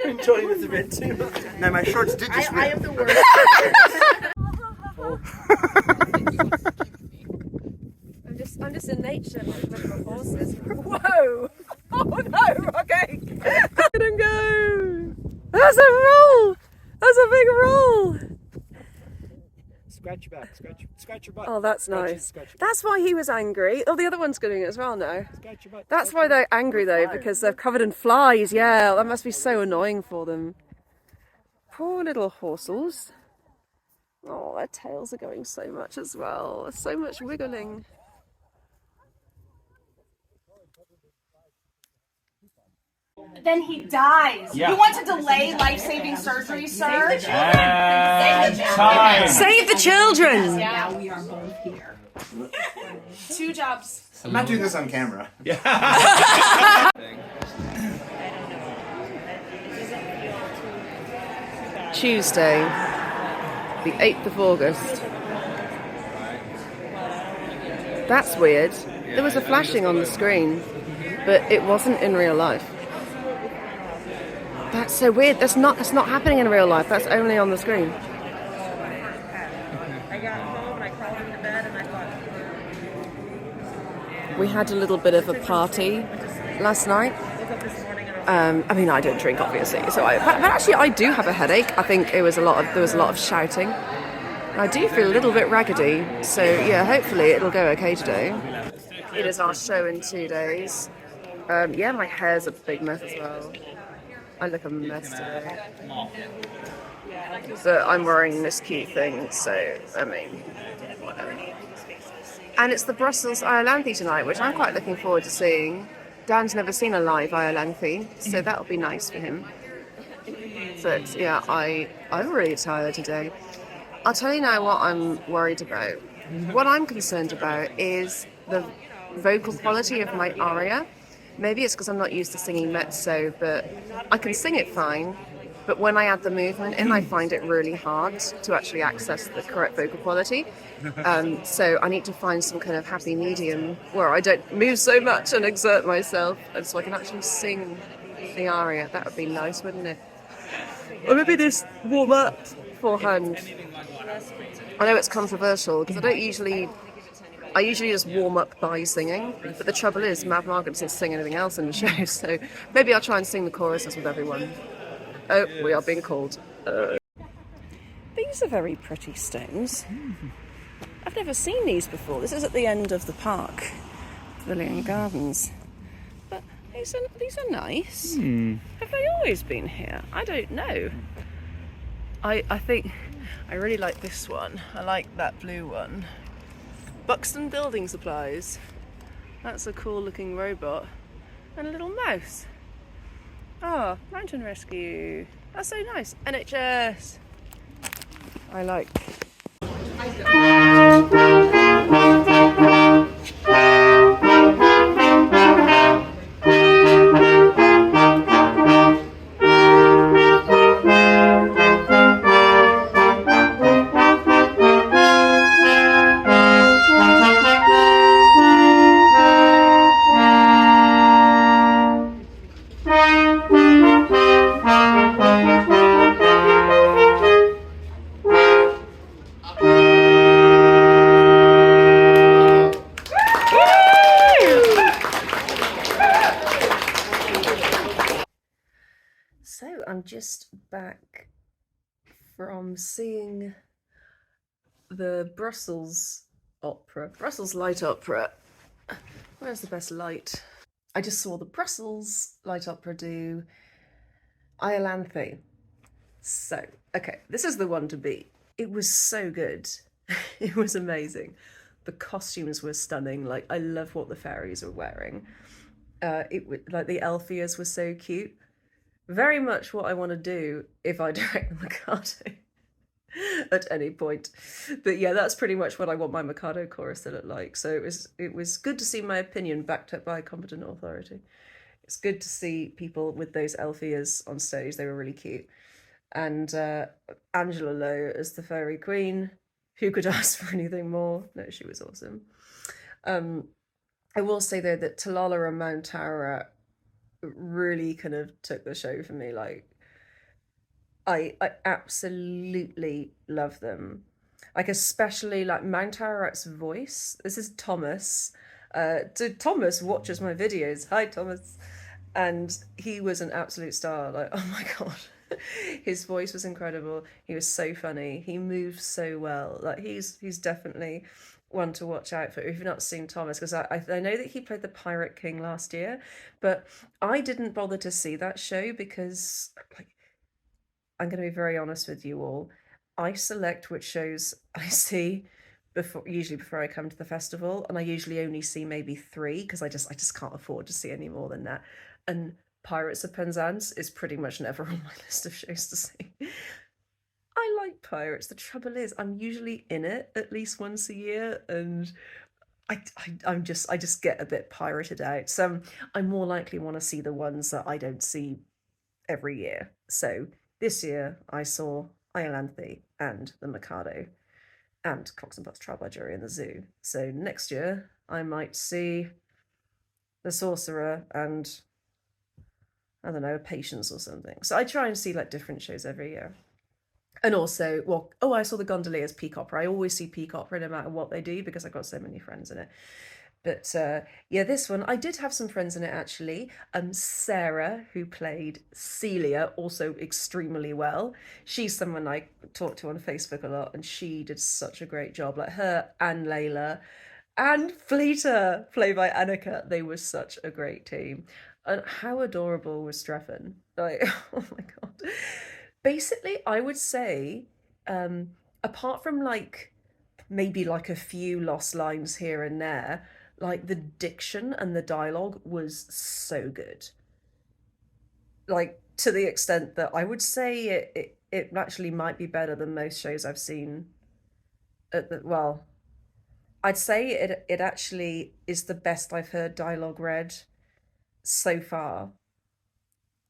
[SPEAKER 4] Enjoying this a bit too much.
[SPEAKER 3] Now my shorts did just
[SPEAKER 2] I am the worst.
[SPEAKER 10] I'm just in nature like with the horses. Whoa! Oh no! Okay, let him go. That's a roll. That's a big roll.
[SPEAKER 4] Scratch your back. Scratch your butt.
[SPEAKER 10] Oh, that's nice.
[SPEAKER 4] Scratch your
[SPEAKER 10] That's why he was angry. Oh, the other one's doing it as well now.
[SPEAKER 4] Scratch your butt.
[SPEAKER 10] That's why they're angry though, because they're covered in flies. Yeah, that must be so annoying for them. Poor little horsels. Oh, their tails are going so much as well. There's so much wiggling.
[SPEAKER 2] Then he dies.
[SPEAKER 11] Yeah.
[SPEAKER 2] You want to delay life-saving surgery, sir?
[SPEAKER 10] Save the children!
[SPEAKER 2] Now we are both here. 2 jobs.
[SPEAKER 3] I'm not doing this on camera.
[SPEAKER 10] Tuesday, the 8th of August. That's weird. There was a flashing on the screen, but it wasn't in real life. That's so weird. That's not happening in real life. That's only on the screen.
[SPEAKER 8] I got home and I crawled into bed and I thought.
[SPEAKER 10] We had a little bit of a party last night. I mean, I don't drink, obviously, so but actually I do have a headache. I think there was a lot of shouting. I do feel a little bit raggedy, so yeah, hopefully it'll go okay today. It is our show in 2 days. Yeah, my hair's a big mess as well. I look a mess today. But I'm wearing this cute thing, so, I mean, whatever. And it's the Brussels Iolanthe tonight, which I'm quite looking forward to seeing. Dan's never seen a live Iolanthe, so that'll be nice for him. But yeah, I'm really tired today. I'll tell you now what I'm worried about. What I'm concerned about is the vocal quality of my aria. Maybe it's because I'm not used to singing mezzo, but I can sing it fine. But when I add the movement in, I find it really hard to actually access the correct vocal quality. So I need to find some kind of happy medium where I don't move so much and exert myself, and so I can actually sing the aria. That would be nice, wouldn't it? Or maybe this warm up beforehand. I know it's controversial because I usually just warm up by singing, but the trouble is Margaret doesn't sing anything else in the show, so maybe I'll try and sing the choruses with everyone. Oh, we are being called. These are very pretty stones. I've never seen these before. This is at the end of the park, Pavilion Gardens. But these are nice. Have they always been here? I don't know. I think I really like this one. I like that blue one. Buxton Building Supplies. That's a cool looking robot. And a little mouse. Ah, Mountain Rescue. That's so nice. NHS. I like. So I'm just back from seeing the Brussels Light Opera. Where's the best light? I just saw the Brussels Light Opera do Iolanthe. So, okay, this is the one to beat. It was so good. It was amazing. The costumes were stunning. Like, I love what the fairies were wearing. Like the Elfias were so cute. Very much what I want to do if I direct the Mikado at any point. But yeah, that's pretty much what I want my Mikado chorus to look like. So it was good to see my opinion backed up by a competent authority. It's good to see people with those Elfias on stage. They were really cute. And Angela Lowe as the Fairy Queen. Who could ask for anything more? No, she was awesome. I will say though that Talala and Mount Tara really kind of took the show for me. Like, I absolutely love them. Like, especially like Mount Ararat's voice. This is Thomas. So Thomas watches my videos. Hi, Thomas. And he was an absolute star. Like, oh my God. His voice was incredible. He was so funny. He moves so well. Like, he's definitely one to watch out for if you've not seen Thomas, because I know that he played the Pirate King last year, but I didn't bother to see that show because, like, I'm going to be very honest with you all. I select which shows I see usually before I come to the festival, and I usually only see maybe 3 because I just can't afford to see any more than that. And Pirates of Penzance is pretty much never on my list of shows to see. I like Pirates. The trouble is I'm usually in it at least once a year, and I just get a bit pirated out. So I more likely want to see the ones that I don't see every year. So this year I saw Iolanthe and the Mikado and Cox and Bucks Trial by Jury in the Zoo. So next year I might see the Sorcerer and, I don't know, Patience or something. So I try and see like different shows every year. And also, well, I saw the Gondoliers Peak Opera. I always see Peak Opera no matter what they do because I've got so many friends in it. But yeah, this one, I did have some friends in it actually. Sarah, who played Celia, also extremely well. She's someone I talk to on Facebook a lot, and she did such a great job. Like her and Layla and Fleeta, played by Annika. They were such a great team. And how adorable was Streffen? Like, oh my God. Basically, I would say, apart from like maybe like a few lost lines here and there, like the diction and the dialogue was so good. Like, to the extent that I would say it actually might be better than most shows I've seen. I'd say it actually is the best I've heard dialogue read so far.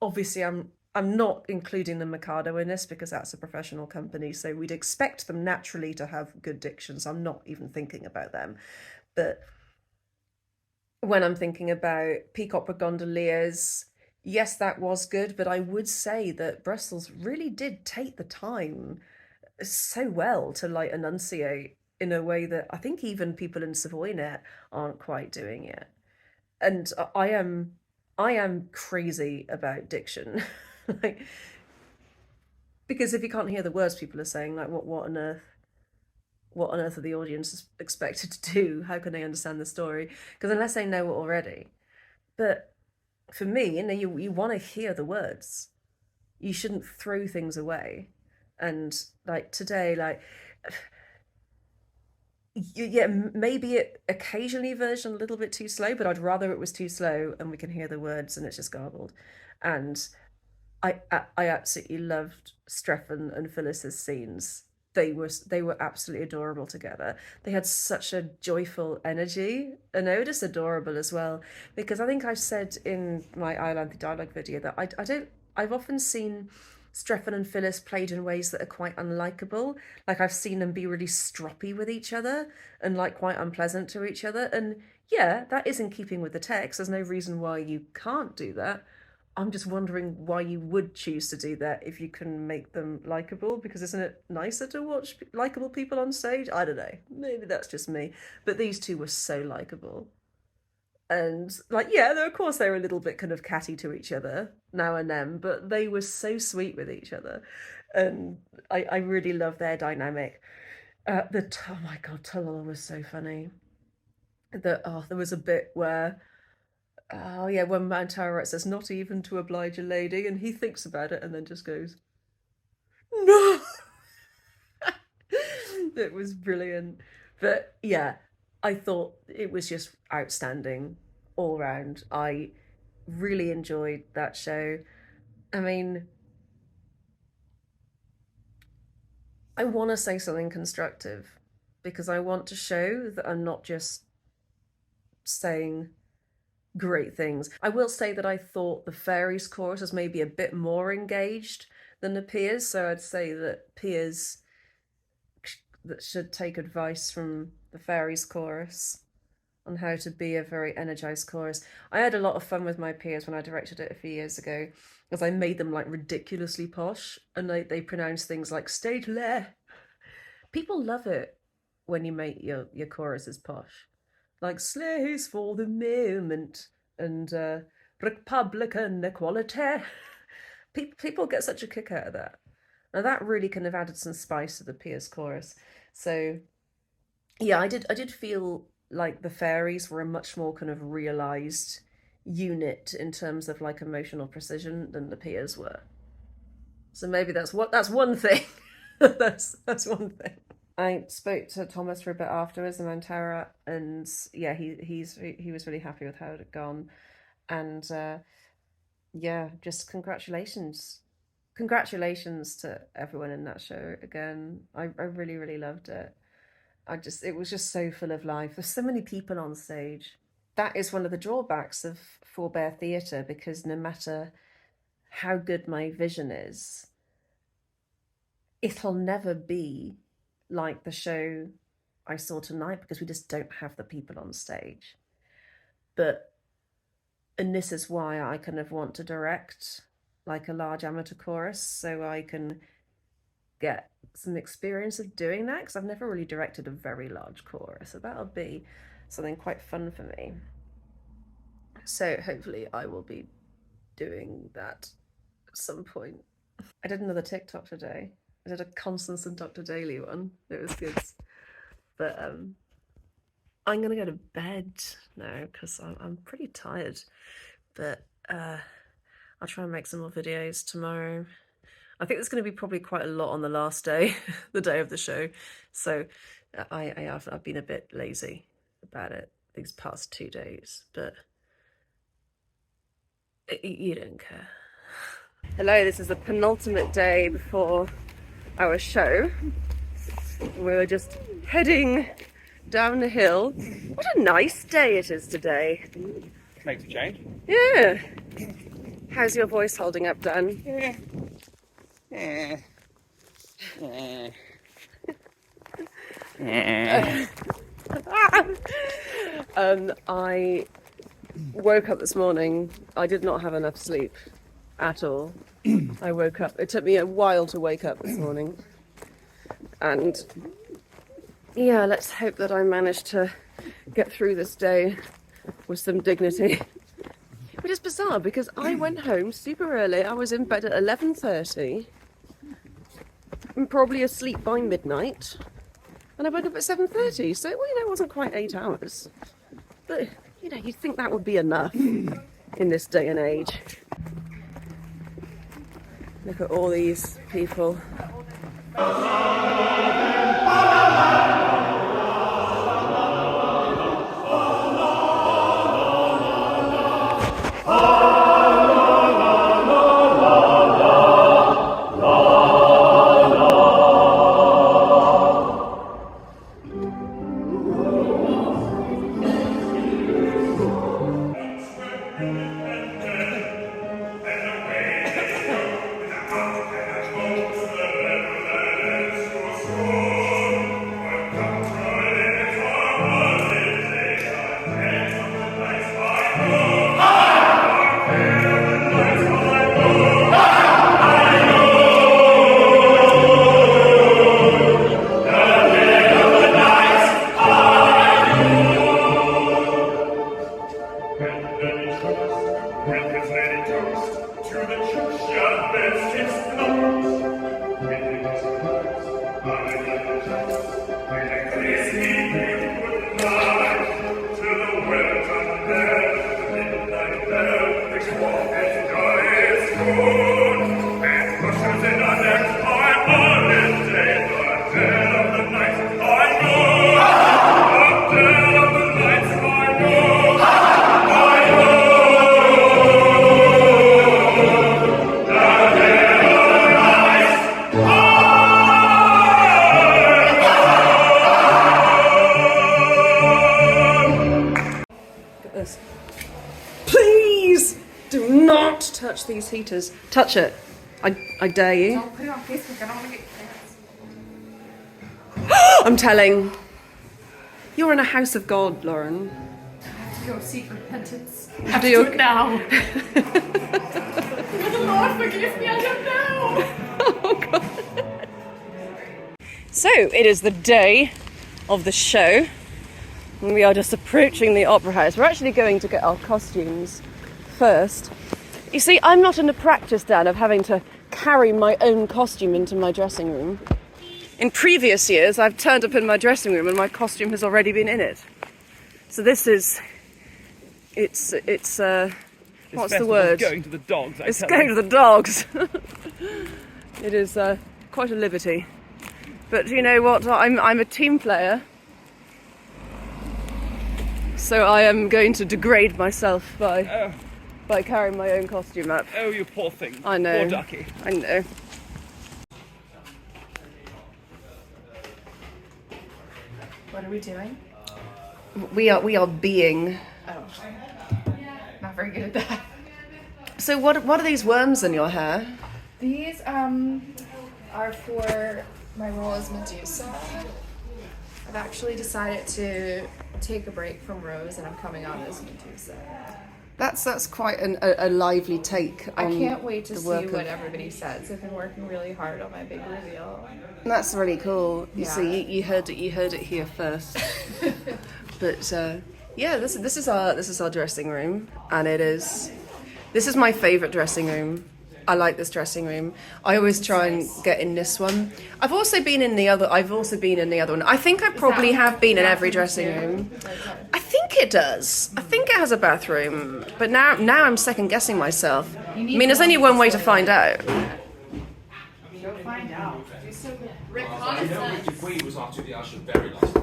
[SPEAKER 10] Obviously, I'm not including the Mikado in this because that's a professional company, so we'd expect them naturally to have good diction, so I'm not even thinking about them. But when I'm thinking about Peak Opera Gondoliers, yes, that was good, but I would say that Brussels really did take the time so well to like enunciate in a way that I think even people in Savoynet aren't quite doing yet. And I am crazy about diction. Like, because if you can't hear the words people are saying, like what on earth are the audience expected to do? How can they understand the story? Because unless they know it already. But for me, you know, you want to hear the words. You shouldn't throw things away.
[SPEAKER 8] And like today, like yeah, maybe it occasionally version a little bit too slow, but I'd rather it was too slow and we can hear the words and it's just garbled. And I absolutely loved Strephon and Phyllis's scenes. They were absolutely adorable together. They had such a joyful energy, and they were just adorable as well. Because I think I've said in my Iolanthe dialogue video that I've often seen Strephon and Phyllis played in ways that are quite unlikable. Like I've seen them be really stroppy with each other and like quite unpleasant to each other. And yeah, that is in keeping with the text. There's no reason why you can't do that. I'm just wondering why you would choose to do that if you can make them likable, because isn't it nicer to watch likable people on stage? I don't know. Maybe that's just me. But these two were so likable. And like, yeah, of course they were a little bit kind of catty to each other now and then, but they were so sweet with each other. And I really love their dynamic. Oh my God, Tallulah was so funny. There was a bit where when Mantara says, "Not even to oblige a lady," and he thinks about it and then just goes, "No!" It was brilliant. But yeah, I thought it was just outstanding all round. I really enjoyed that show. I mean, I want to say something constructive because I want to show that I'm not just saying great things. I will say that I thought the fairies chorus was maybe a bit more engaged than the peers, so I'd say that peers that should take advice from the fairies chorus on how to be a very energized chorus. I had a lot of fun with my peers when I directed it a few years ago, because I made them like ridiculously posh, and they pronounce things like stage le. People love it when you make your choruses posh. Like slaves for the moment and Republican equality. People get such a kick out of that. Now that really kind of added some spice to the Piers chorus. So yeah, I did feel like the fairies were a much more kind of realised unit in terms of like emotional precision than the Piers were. So maybe that's one thing. that's one thing. I spoke to Thomas for a bit afterwards, the Mantara, and yeah, he was really happy with how it had gone, and yeah, just congratulations to everyone in that show again. I really loved it. It was just so full of life. There's so many people on stage. That is one of the drawbacks of Forbear Theatre, because no matter how good my vision is, it'll never be like the show I saw tonight, because we just don't have the people on stage. And this is why I kind of want to direct like a large amateur chorus, so I can get some experience of doing that, because I've never really directed a very large chorus, so that'll be something quite fun for me. So hopefully I will be doing that at some point. I did another TikTok today. I did a Constance and Dr. Daly one. It was good. But I'm going to go to bed now because I'm pretty tired. But I'll try and make some more videos tomorrow. I think there's going to be probably quite a lot on the last day, the day of the show. So I've been a bit lazy about it these past 2 days. But you don't care. Hello, this is the penultimate day before our show. We're just heading down the hill. What a nice day it is today.
[SPEAKER 11] Makes a change.
[SPEAKER 8] Yeah. How's your voice holding up, Dan? I woke up this morning. I did not have enough sleep at all. I woke up. It took me a while to wake up this morning. And yeah, let's hope that I manage to get through this day with some dignity. Which is bizarre because I went home super early. I was in bed at 11:30. I'm probably asleep by midnight. And I woke up at 7:30. So, well, it wasn't quite 8 hours. But, you'd think that would be enough in this day and age. Look at all these people
[SPEAKER 1] Please do not touch these heaters. Touch it. I dare you.
[SPEAKER 5] Don't put it on Facebook. I don't want to get fans.
[SPEAKER 1] I'm telling. You're in a house of God, Lauren.
[SPEAKER 5] I have to go seek repentance. I
[SPEAKER 1] Do
[SPEAKER 5] have to
[SPEAKER 1] your-
[SPEAKER 5] do it now. Will the Lord forgive me? I don't know.
[SPEAKER 1] Oh, God. So, it is the day of the show. And we are just approaching the opera house. We're actually going to get our costumes first. You see, I'm not in the practice, Dan, of having to carry my own costume into my dressing room. In previous years, I've turned up in my dressing room and my costume has already been in it. So this is... It's what's the word?
[SPEAKER 11] Going to the dogs.
[SPEAKER 1] It's going to the dogs. It is quite a liberty. But you know what? I'm a team player. So I am going to degrade myself by carrying my own costume up.
[SPEAKER 11] Oh, you poor thing.
[SPEAKER 1] I know.
[SPEAKER 11] Poor ducky.
[SPEAKER 1] I know.
[SPEAKER 5] What are we doing?
[SPEAKER 1] We are being.
[SPEAKER 5] Oh. Not very good at that.
[SPEAKER 1] So what are these worms in your hair?
[SPEAKER 5] These are for my role as Medusa. I've actually decided to take a break from Rose and I'm coming on as Medusa.
[SPEAKER 1] That's quite a lively take on
[SPEAKER 5] I can't wait to
[SPEAKER 1] the
[SPEAKER 5] see
[SPEAKER 1] work
[SPEAKER 5] what
[SPEAKER 1] of...
[SPEAKER 5] everybody says. I've been working really hard on my big reveal.
[SPEAKER 1] That's really cool. You
[SPEAKER 5] Yeah.
[SPEAKER 1] see, you heard it here first. But yeah, this is our dressing room, and this is my favourite dressing room. I like this dressing room. I always try and get in this one. I've also been in the other one. I think I probably have been in every dressing room. I think it does. I think it has a bathroom. But now I'm second guessing myself. I mean, there's only one way to find out.
[SPEAKER 5] Go find out. Do some reconnaissance.
[SPEAKER 4] degree was after the usher very last.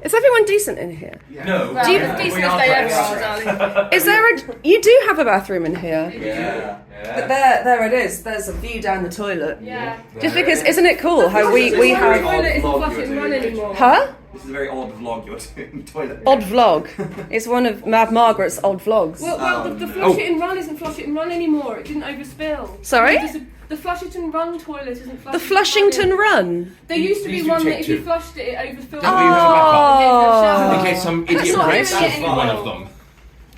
[SPEAKER 1] Is everyone decent in here?
[SPEAKER 4] No.
[SPEAKER 1] Do you,
[SPEAKER 5] Decent as they ever are, darling.
[SPEAKER 1] is there you do have a bathroom in here?
[SPEAKER 4] Yeah.
[SPEAKER 1] But there it is. There's a view down the toilet.
[SPEAKER 5] Yeah.
[SPEAKER 1] Just because, isn't it cool how we have...
[SPEAKER 12] toilet isn't flush it and run anymore.
[SPEAKER 1] Huh?
[SPEAKER 13] This is a very odd vlog you're doing. Toilet.
[SPEAKER 1] Odd vlog. It's one of Margaret's odd vlogs.
[SPEAKER 12] Well, the flush it and run isn't flush it and run anymore. It didn't overspill.
[SPEAKER 1] Sorry?
[SPEAKER 12] The Flushington Run toilet isn't flush.
[SPEAKER 1] The Flushington Run?
[SPEAKER 12] There used to be
[SPEAKER 4] These do
[SPEAKER 12] one that
[SPEAKER 4] take
[SPEAKER 12] if you
[SPEAKER 4] two.
[SPEAKER 12] flushed it, it overfilled.
[SPEAKER 4] Don't we use a backup?
[SPEAKER 1] Oh.
[SPEAKER 4] In case some idiot
[SPEAKER 12] not
[SPEAKER 4] breaks
[SPEAKER 12] doing it
[SPEAKER 4] one
[SPEAKER 12] anymore.
[SPEAKER 4] of them.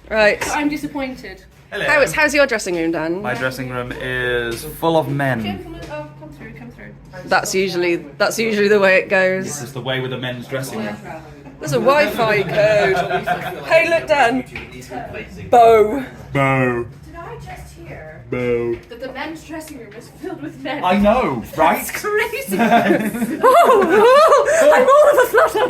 [SPEAKER 1] Right.
[SPEAKER 12] So I'm disappointed.
[SPEAKER 11] Hello.
[SPEAKER 1] How's your dressing room, Dan?
[SPEAKER 11] My dressing room is full of men.
[SPEAKER 12] Gentlemen, oh, come through.
[SPEAKER 1] That's usually the way it goes.
[SPEAKER 11] This is the way with the men's dressing room.
[SPEAKER 1] There's a Wi-Fi code. Hey, look, Dan. Bo.
[SPEAKER 11] Bo.
[SPEAKER 5] Did I just hear
[SPEAKER 11] Bo.
[SPEAKER 5] that the men's dressing room is filled with men?
[SPEAKER 11] I know, right?
[SPEAKER 5] That's crazy.
[SPEAKER 1] I'm all of a flutter.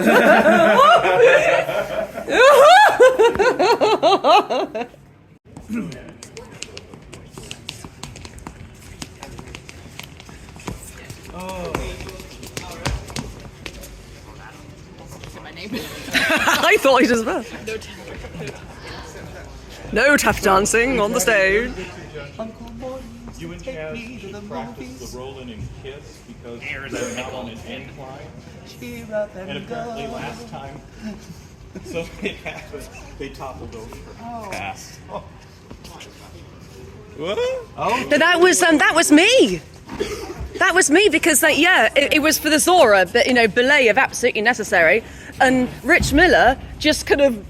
[SPEAKER 9] I thought it as well. No tap dancing on the stage.
[SPEAKER 4] You and Chaz should practice the rolling and kiss because they're not on an incline. And apparently last time something happened, they toppled over fast. What? Oh,
[SPEAKER 9] No, that was me. That was me because, it was for the Zora, but belay of absolutely necessary. And Rich Miller just kind of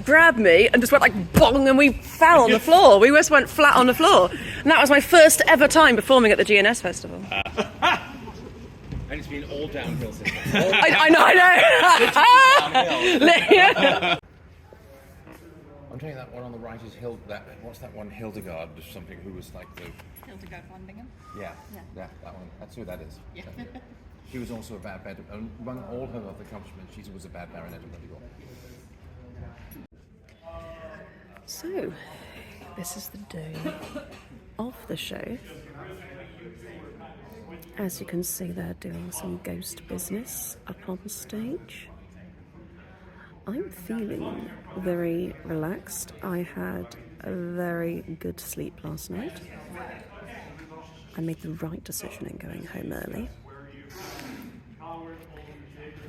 [SPEAKER 9] grabbed me and just went bong, and we fell on the floor. We just went flat on the floor. And that was my first ever time performing at the GNS Festival.
[SPEAKER 13] And it's been all downhill since.
[SPEAKER 9] I know.
[SPEAKER 13] I'm telling you that one on the right is what's that one? Hildegard or something, who was like the...
[SPEAKER 14] Hildegard von Bingen?
[SPEAKER 13] Yeah, that one. That's who that is.
[SPEAKER 14] Yeah.
[SPEAKER 13] She was also a bad among all her other accomplishments, she was a bad baronet of Ruddigore.
[SPEAKER 1] So, this is the day of the show. As you can see, they're doing some ghost business up on stage. I'm feeling very relaxed. I had a very good sleep last night. I made the right decision in going home early.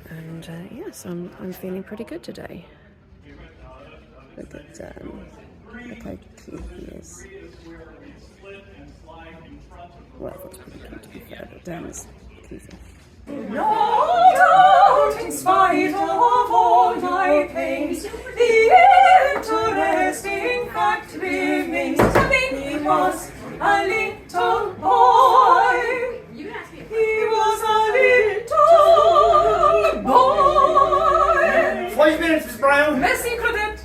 [SPEAKER 1] And yes, I'm feeling pretty good today. Look how cute he is. Well, that's pretty cute to be fair, but Dan is cuter.
[SPEAKER 9] No doubt, in spite of all my pains, the interesting fact remains. I think he was a little boy. He was a little boy.
[SPEAKER 3] 5 minutes, Miss Brown.
[SPEAKER 9] Merci, Claudette.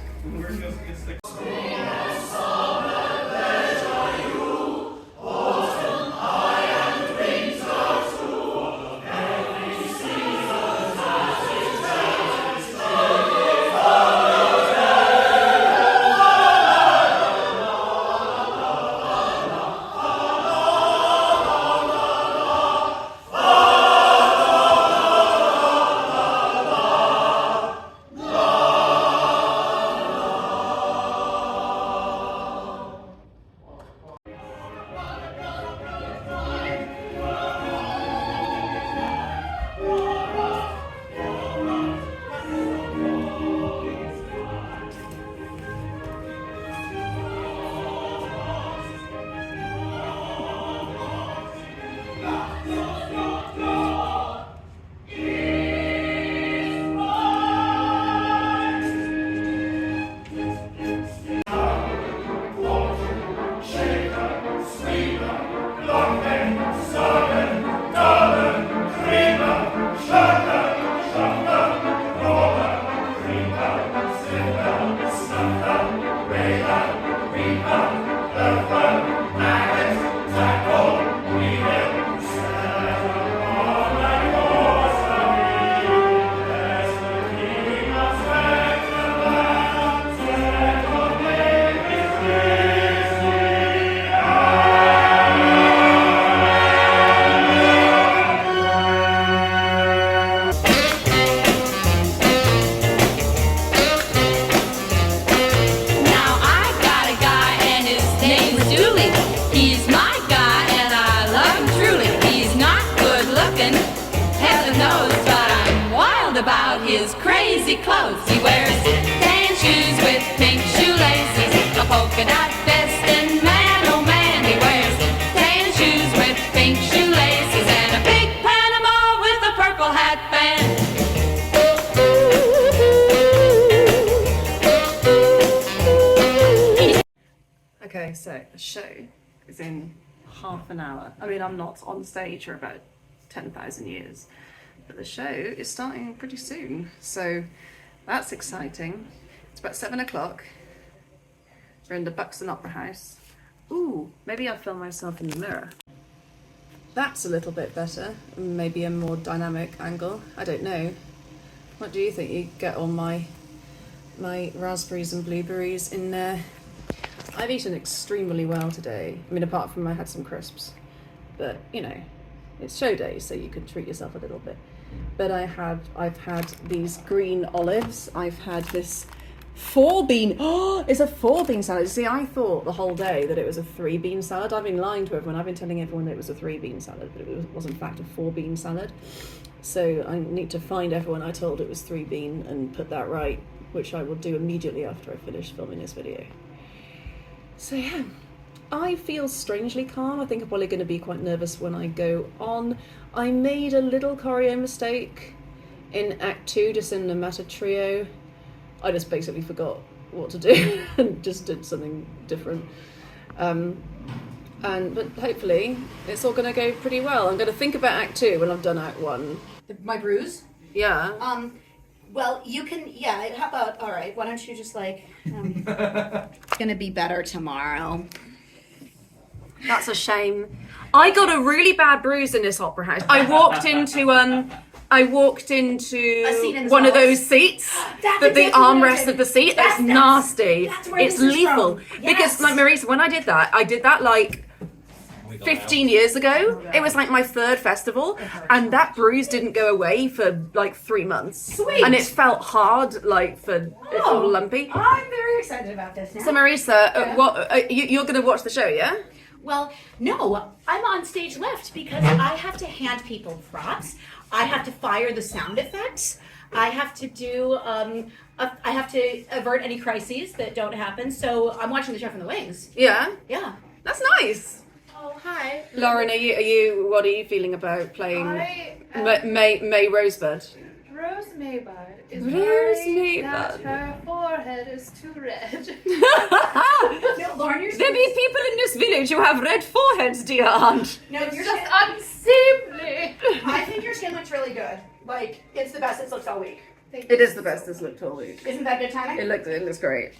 [SPEAKER 16] About his crazy clothes. He wears tan shoes with pink shoelaces, a polka dot vest, and man, oh man, he wears tan shoes with pink shoelaces and a big Panama with a purple hat band.
[SPEAKER 1] Okay, so the show is in half an hour. I mean, I'm not on stage for about 10,000 years. But the show is starting pretty soon, so that's exciting. It's about 7 o'clock. We're in the Buxton Opera House. Ooh, maybe I'll film myself in the mirror. That's a little bit better. Maybe a more dynamic angle. I don't know. What do you think? You get all my raspberries and blueberries in there. I've eaten extremely well today. I mean, apart from I had some crisps. But, you know, it's show day, so you can treat yourself a little bit.
[SPEAKER 17] but I've had these green olives. I've had this 4-bean. Oh, it's a 4-bean salad. See, I thought the whole day that it was a 3-bean salad. I've been lying to everyone. I've been telling everyone that it was a 3-bean salad, but it was in fact a 4-bean salad. So I need to find everyone I told it was 3-bean and put that right, which I will do immediately after I finish filming this video. So yeah, I feel strangely calm. I think I'm probably going to be quite nervous when I go on. I made a little choreo mistake in Act 2, just in the Matter Trio. I just basically forgot what to do and just did something different. But hopefully it's all going to go pretty well. I'm going to think about Act 2 when I've done Act 1.
[SPEAKER 2] My bruise?
[SPEAKER 17] Yeah.
[SPEAKER 2] Well, you can, yeah, how about, all right, why don't you just like, gonna be better tomorrow.
[SPEAKER 17] That's a shame. I got a really bad bruise in this opera house. I walked into one of those seats, the armrest of the seat. That's nasty. It's lethal. Because like Marisa, when I did that like 15 years ago. It was like my 3rd festival, and that bruise didn't go away for like 3 months.
[SPEAKER 2] Sweet.
[SPEAKER 17] And it felt hard, like for all lumpy.
[SPEAKER 2] I'm very excited about this now.
[SPEAKER 17] So Marisa, you're going to watch the show, yeah?
[SPEAKER 2] Well, no, I'm on stage left because I have to hand people props. I have to fire the sound effects. I have to do, I have to avert any crises that don't happen. So I'm watching the show from the wings.
[SPEAKER 17] Yeah?
[SPEAKER 2] Yeah.
[SPEAKER 17] That's nice.
[SPEAKER 5] Oh, hi.
[SPEAKER 17] Lauren, what are you feeling about playing May Rosebud?
[SPEAKER 5] Rose Maybud is
[SPEAKER 17] Rose
[SPEAKER 5] worried that
[SPEAKER 17] Maybud.
[SPEAKER 5] her forehead is too red.
[SPEAKER 2] No, Lauren, you're
[SPEAKER 17] There be people in this village who have red foreheads, dear aunt.
[SPEAKER 2] No,
[SPEAKER 5] It's
[SPEAKER 2] you're
[SPEAKER 5] just
[SPEAKER 2] just
[SPEAKER 5] unseemly.
[SPEAKER 2] I think your skin looks really good. Like, it's the best it's looked all week.
[SPEAKER 17] It is the best it's looked all week.
[SPEAKER 2] Isn't that good timing?
[SPEAKER 17] It looks great.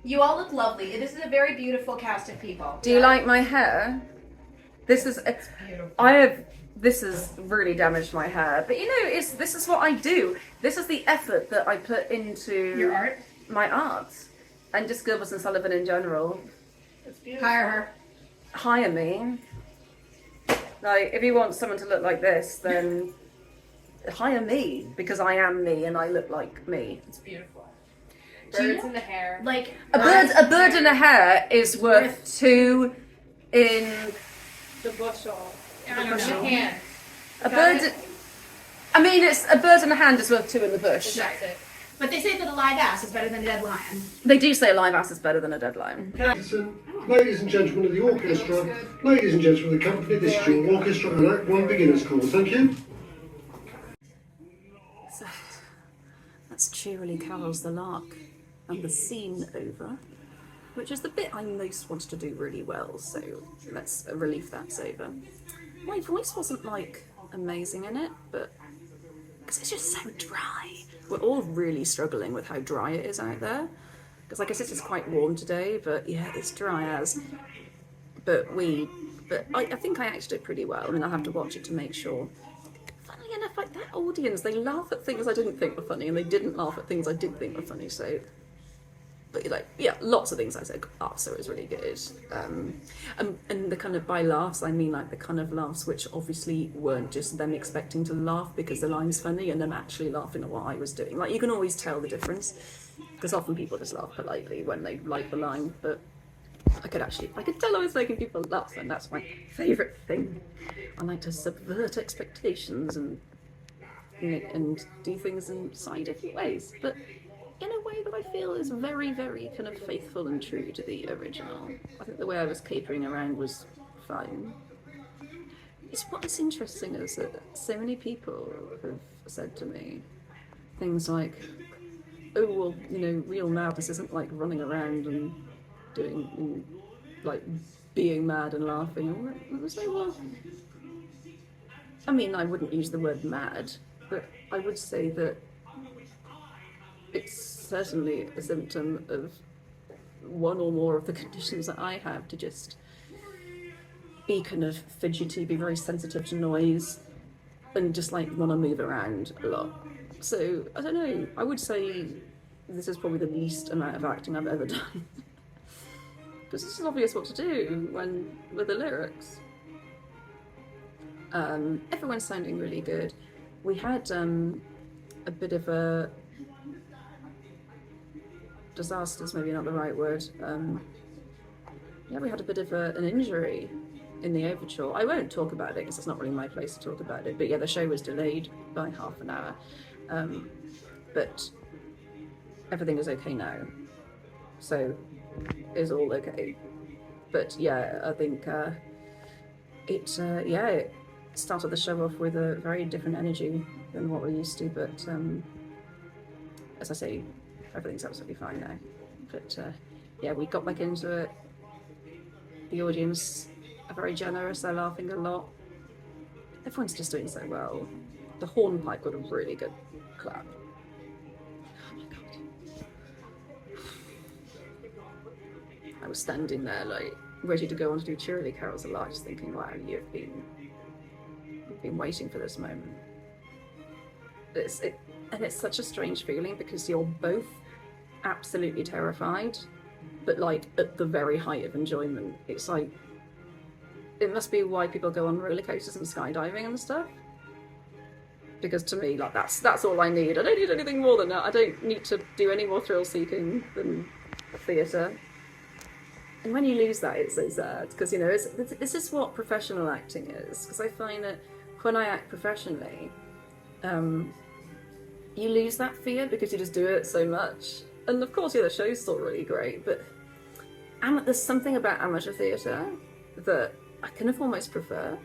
[SPEAKER 2] You all look lovely. This is a very beautiful cast of people.
[SPEAKER 17] Do you like my hair? This is beautiful. This has really damaged my hair, but you know, this is what I do. This is the effort that I put into
[SPEAKER 2] Your art?
[SPEAKER 17] my art, and just Gilbert and Sullivan in general.
[SPEAKER 2] It's beautiful. Hire her.
[SPEAKER 17] Hire me. Like, if you want someone to look like this, then hire me, because I am me and I look like me.
[SPEAKER 5] It's beautiful.
[SPEAKER 2] Do you
[SPEAKER 5] Birds in the hair.
[SPEAKER 2] Like
[SPEAKER 17] A bird in a hair is worth 2 in
[SPEAKER 5] The bushel.
[SPEAKER 2] I don't know.
[SPEAKER 5] Hand.
[SPEAKER 17] a bird. I mean, it's a bird in a hand is worth 2 in the bush.
[SPEAKER 5] That's it.
[SPEAKER 2] But they say that a live ass is better than a dead lion.
[SPEAKER 17] They do say a live ass is better than a dead lion.
[SPEAKER 18] Ladies and gentlemen of the orchestra, ladies and gentlemen of the company, this is your orchestra and Act 1 beginners call. Thank you.
[SPEAKER 17] So, that's cheerily carols the lark and the scene over, which is the bit I most wanted to do really well, so let's relieve that's over. My voice wasn't like amazing in it, but because it's just so dry. We're all really struggling with how dry it is out there, because I guess it's quite warm today, but yeah, it's dry as. But I think I actually did pretty well. I mean, I'll have to watch it to make sure. Funnily enough, like that audience, they laugh at things I didn't think were funny, and they didn't laugh at things I did think were funny, so... But like, yeah, lots of things I said, so it was really good. And the kind of by laughs, I mean like the kind of laughs which obviously weren't just them expecting to laugh because the line's funny and them actually laughing at what I was doing. Like, you can always tell the difference, because often people just laugh politely when they like the line, but I could tell I was making people laugh, and that's my favourite thing. I like to subvert expectations and do things in slightly different ways, but in a way that I feel is very, very kind of faithful and true to the original. I think the way I was capering around was fine. What's interesting is that so many people have said to me things like, oh, well, you know, real madness isn't like running around and doing, like, being mad and laughing. And I was like, well, I mean, I wouldn't use the word mad, but I would say that it's certainly a symptom of one or more of the conditions that I have, to just be kind of fidgety, be very sensitive to noise, and just like want to move around a lot. So, I don't know, I would say this is probably the least amount of acting I've ever done. Because it's obvious what to do with the lyrics. Everyone's sounding really good. we had a bit of a disaster's maybe not the right word. Yeah, we had a bit of an injury in the overture. I won't talk about it because it's not really my place to talk about it. But yeah, the show was delayed by half an hour. But everything is okay now. So it's all okay. But yeah, I think it started the show off with a very different energy than what we're used to. But as I say, everything's absolutely fine now. But yeah, we got back into it. The audience are very generous, they're laughing a lot. Everyone's just doing so well. The hornpipe got a really good clap. Oh my god. I was standing there like ready to go on to do cheerily carols a lot, just thinking, wow, you've been waiting for this moment. And it's such a strange feeling because you're both absolutely terrified, but like at the very height of enjoyment. It's like, it must be why people go on roller coasters and skydiving and stuff. Because to me, like that's all I need. I don't need anything more than that. I don't need to do any more thrill seeking than theatre. And when you lose that, it's so sad. Because, you know, this is what professional acting is. Because I find that when I act professionally, you lose that fear because you just do it so much. And of course, yeah, the show's still really great, but there's something about amateur theatre that I kind of almost prefer,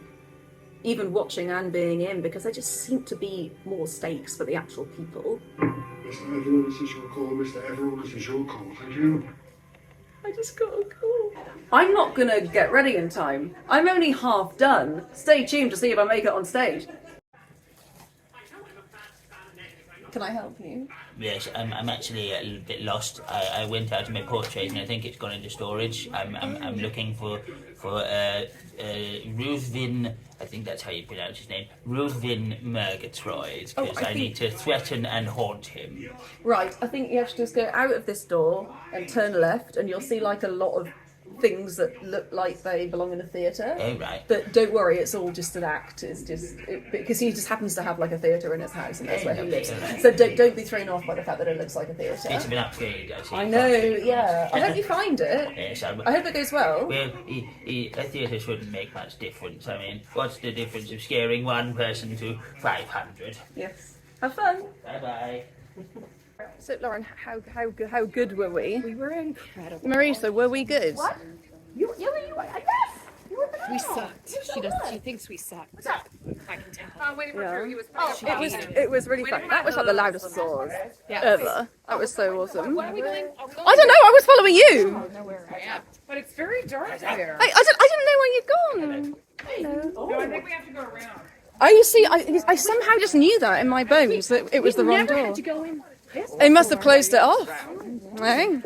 [SPEAKER 17] even watching and being in, because there just seem to be more stakes for the actual people.
[SPEAKER 18] Mr. Everyone, this is your call. Mr. Everyone, this is your call. Thank you.
[SPEAKER 17] I just got a call. I'm not gonna get ready in time. I'm only half done. Stay tuned to see if I make it on stage. Can I help you?
[SPEAKER 19] Yes, I'm actually a little bit lost. I went out to my portrait and I think it's gone into storage. I'm looking for Ruthven, I think that's how you pronounce his name, Ruthven Murgatroyd, because I need to threaten and haunt him.
[SPEAKER 17] Right, I think you have to just go out of this door and turn left, and you'll see like a lot of things that look like they belong in a theatre.
[SPEAKER 19] Oh, right.
[SPEAKER 17] But don't worry, it's all just an act. It's just because he just happens to have like a theatre in his house, and that's where he lives. So don't be thrown off by the fact that it looks like a theatre.
[SPEAKER 19] It's been upgraded, I see.
[SPEAKER 17] I know, yeah. I hope you find it.
[SPEAKER 19] Yes,
[SPEAKER 17] I hope it goes well.
[SPEAKER 19] Well, a theatre shouldn't make much difference. I mean, what's the difference of scaring one person to 500?
[SPEAKER 17] Yes. Have fun.
[SPEAKER 19] Bye-bye.
[SPEAKER 10] So, Lauren, how good were we?
[SPEAKER 14] We were incredible.
[SPEAKER 10] Marisa, were we good?
[SPEAKER 14] What? You yes. You were phenomenal.
[SPEAKER 12] We sucked. She thinks we sucked.
[SPEAKER 14] What's up?
[SPEAKER 12] I can tell.
[SPEAKER 14] Waiting for
[SPEAKER 10] Yeah.
[SPEAKER 14] Drew. He was
[SPEAKER 10] It was really fun. That was like the loudest applause ever. That was so awesome.
[SPEAKER 14] What are we doing?
[SPEAKER 10] I don't know. I was following you.
[SPEAKER 14] I know where I am. But it's very dark there.
[SPEAKER 10] I didn't know where you'd gone. Hello.
[SPEAKER 14] No, I think we have to go around.
[SPEAKER 10] Oh, you see, I somehow just knew that in my bones that it was the wrong door.
[SPEAKER 14] Had to go in.
[SPEAKER 10] They must have closed it off. Hey. Hold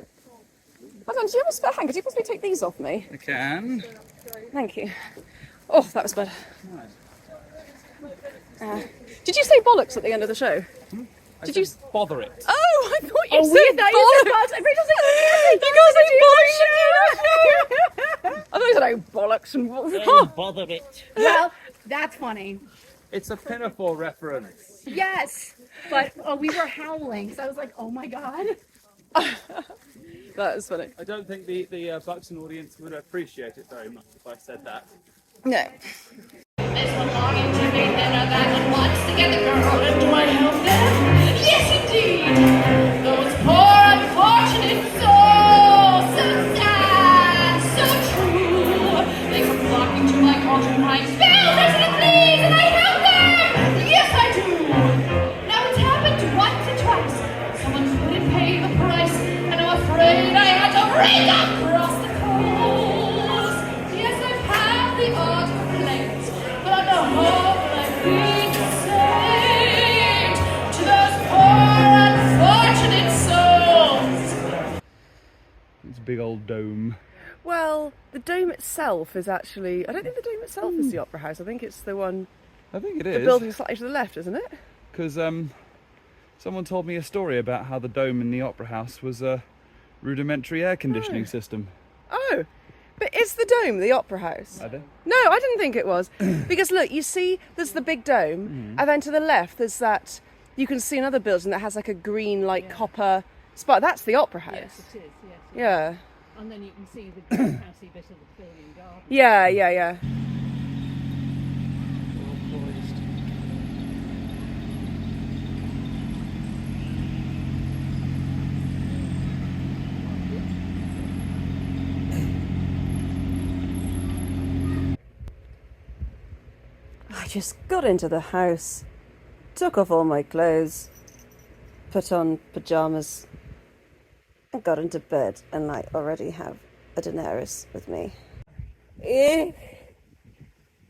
[SPEAKER 10] on, do you have a spare hand? Could you possibly take these off me?
[SPEAKER 11] I can.
[SPEAKER 10] Thank you. Oh, that was better. Did you say bollocks at the end of the show? Did you
[SPEAKER 11] bother it?
[SPEAKER 10] Oh, I thought you said
[SPEAKER 14] we thought you said
[SPEAKER 10] bollocks. You guys said bollocks. I thought you said, oh, bollocks and
[SPEAKER 19] Bother it.
[SPEAKER 12] Well, that's funny.
[SPEAKER 11] It's a Pinafore reference.
[SPEAKER 12] Yes, but we were howling, so I was like, oh my god.
[SPEAKER 10] That is funny.
[SPEAKER 11] I don't think the Buxton audience would appreciate it very much if I said that.
[SPEAKER 10] No.
[SPEAKER 16] There's one longing to meet another once together, girl, and do I help them? Yes, indeed. Those poor unfortunate souls, so sad, so true. They come flocking to my cauldron pipes, bells, and please, and I help them. Yes, I do. Now it's happened once or twice. Someone couldn't pay the price, and I'm afraid I had to rake across the coals. Yes, I've had the odd complaint, but on the whole, I've been saved to those poor unfortunate souls.
[SPEAKER 11] It's a big old dome.
[SPEAKER 10] Well, the dome itself is actually... I don't think the dome itself is the Opera House. I think it's the one...
[SPEAKER 11] I think it
[SPEAKER 10] The
[SPEAKER 11] is.
[SPEAKER 10] building slightly to the left, isn't it?
[SPEAKER 11] Because someone told me a story about how the dome in the Opera House was a rudimentary air conditioning system.
[SPEAKER 10] Oh,
[SPEAKER 20] But is the dome the opera house?
[SPEAKER 11] I don't.
[SPEAKER 20] No, I didn't think it was. Because look, you see there's the big dome, and then to the left there's that, you can see another building that has like a green, like copper spot. That's the opera house.
[SPEAKER 21] Yes, it is, yes.
[SPEAKER 20] Yeah.
[SPEAKER 21] And then you can see the greenhousey bit of the filming garden.
[SPEAKER 20] Yeah. I just got into the house, took off all my clothes, put on pyjamas, and got into bed, and I already have a Daenerys with me.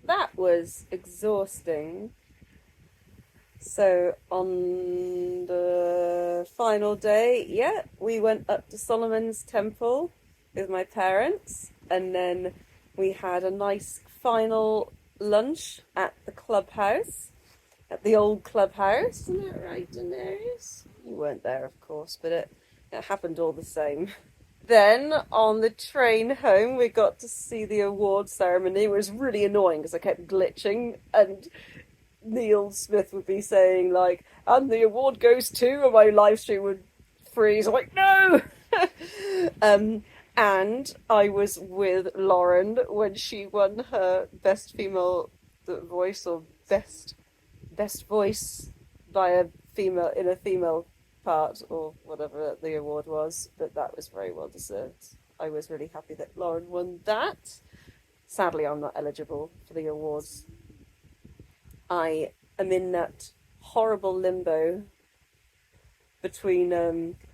[SPEAKER 20] That was exhausting. So on the final day, we went up to Solomon's Temple with my parents, and then we had a nice final lunch at the clubhouse, at the old clubhouse. Isn't that right, Daenerys? You weren't there, of course, but it happened all the same. Then on the train home, we got to see the award ceremony. It was really annoying because I kept glitching, and Neil Smith would be saying like, "And the award goes to," and my live stream would freeze. I'm like, no. And I was with Lauren when she won her best female voice, or best voice by a female in a female part, or whatever the award was. But that was very well deserved. I was really happy that Lauren won that. Sadly, I'm not eligible for the awards. I am in that horrible limbo between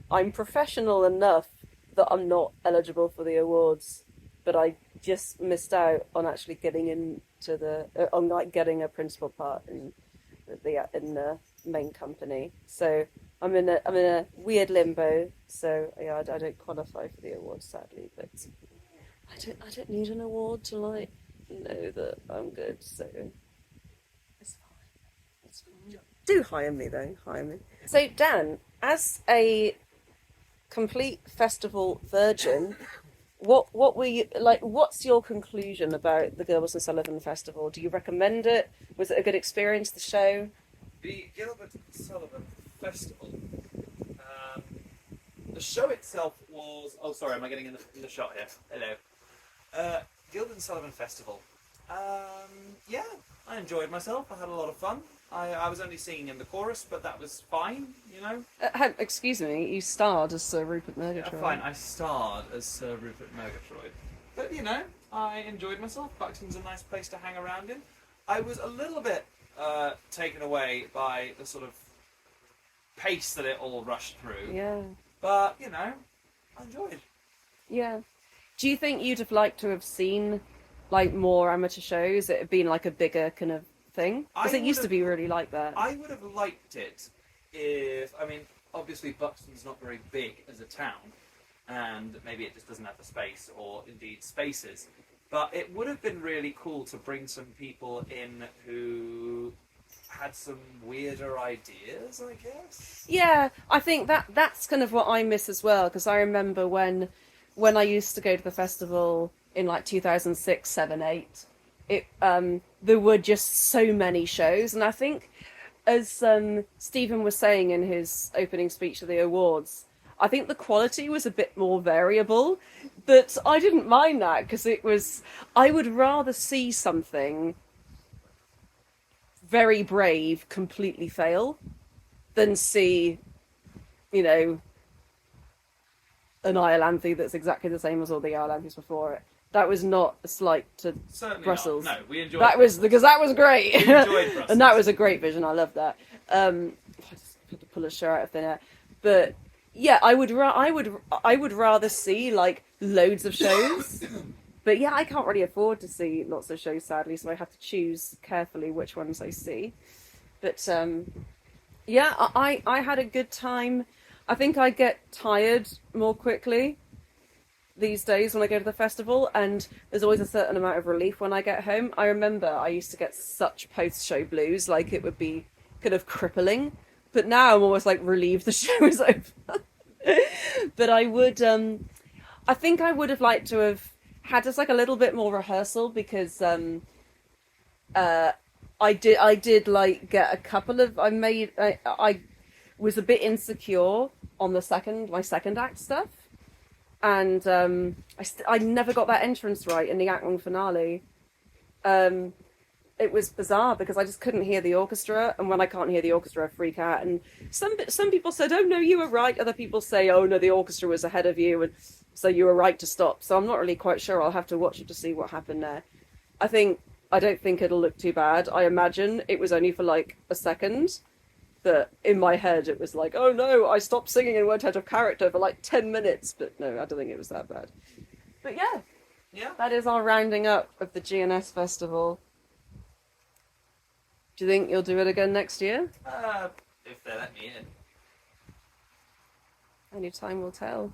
[SPEAKER 20] I'm professional enough that I'm not eligible for the awards, but I just missed out on actually getting into on like getting a principal part in the main company. So I'm in a weird limbo. So yeah, I don't qualify for the awards, sadly. But I don't need an award to like know that I'm good. So it's fine. It's fine. Do hire me though. Hire me. So Dan, as a complete festival virgin, what were you like? What's your conclusion about the Gilbert and Sullivan Festival? Do you recommend it? Was it a good experience? The show?
[SPEAKER 11] The Gilbert and Sullivan Festival. The show itself was. Oh, sorry, am I getting in the shot here? Hello. Gilbert and Sullivan Festival. Yeah, I enjoyed myself. I had a lot of fun. I was only singing in the chorus, but that was fine, you know.
[SPEAKER 20] Excuse me, you starred as Sir Rupert Murgatroyd.
[SPEAKER 11] Yeah, fine, I starred as Sir Rupert Murgatroyd. But, you know, I enjoyed myself. Buxton's a nice place to hang around in. I was a little bit taken away by the sort of pace that it all rushed through.
[SPEAKER 20] Yeah.
[SPEAKER 11] But, you know, I enjoyed.
[SPEAKER 20] Yeah. Do you think you'd have liked to have seen, like, more amateur shows? It had been, like, a bigger kind of thing? Because it used to be really like that.
[SPEAKER 11] I would have liked it if, I mean, obviously Buxton's not very big as a town, and maybe it just doesn't have the space, or indeed spaces, but it would have been really cool to bring some people in who had some weirder ideas, I guess.
[SPEAKER 20] Yeah, I think that's kind of what I miss as well, because I remember when I used to go to the festival in like 2006, 7, 8, there were just so many shows, and I think, as Stephen was saying in his opening speech to the awards, I think the quality was a bit more variable, but I didn't mind that, because I would rather see something very brave completely fail than see, you know, an Iolanthe that's exactly the same as all the Iolanthes before it. That was not a slight to
[SPEAKER 11] Certainly
[SPEAKER 20] Brussels.
[SPEAKER 11] Not. No, we enjoyed
[SPEAKER 20] that. Because that was great.
[SPEAKER 11] We enjoyed Brussels.
[SPEAKER 20] And that was a great vision. I love that. I just had to pull a shirt out of thin air. But yeah, I would rather see like loads of shows. But yeah, I can't really afford to see lots of shows, sadly, so I have to choose carefully which ones I see. But yeah, I had a good time. I think I get tired more quickly these days when I go to the festival, and there's always a certain amount of relief when I get home. I remember I used to get such post-show blues, like it would be kind of crippling, but now I'm almost like relieved the show is over. But I think I would have liked to have
[SPEAKER 1] had just like a little bit more rehearsal because I did like get a couple of I was a bit insecure on my second act stuff, and I never got that entrance right in the Act 1 finale. It was bizarre because I just couldn't hear the orchestra, and when I can't hear the orchestra, I freak out. And some people said, "Oh no, you were right." Other people say, "Oh no, the orchestra was ahead of you, and so you were right to stop." So I'm not really quite sure. I'll have to watch it to see what happened there. I don't think it'll look too bad. I imagine it was only for like a second, but in my head it was like, "Oh no, I stopped singing and went out of character for like 10 minutes." But no, I don't think it was that bad. But yeah, that is our rounding up of the GNS Festival. Do you think you'll do it again next year?
[SPEAKER 11] If they let me in.
[SPEAKER 1] Only time will tell.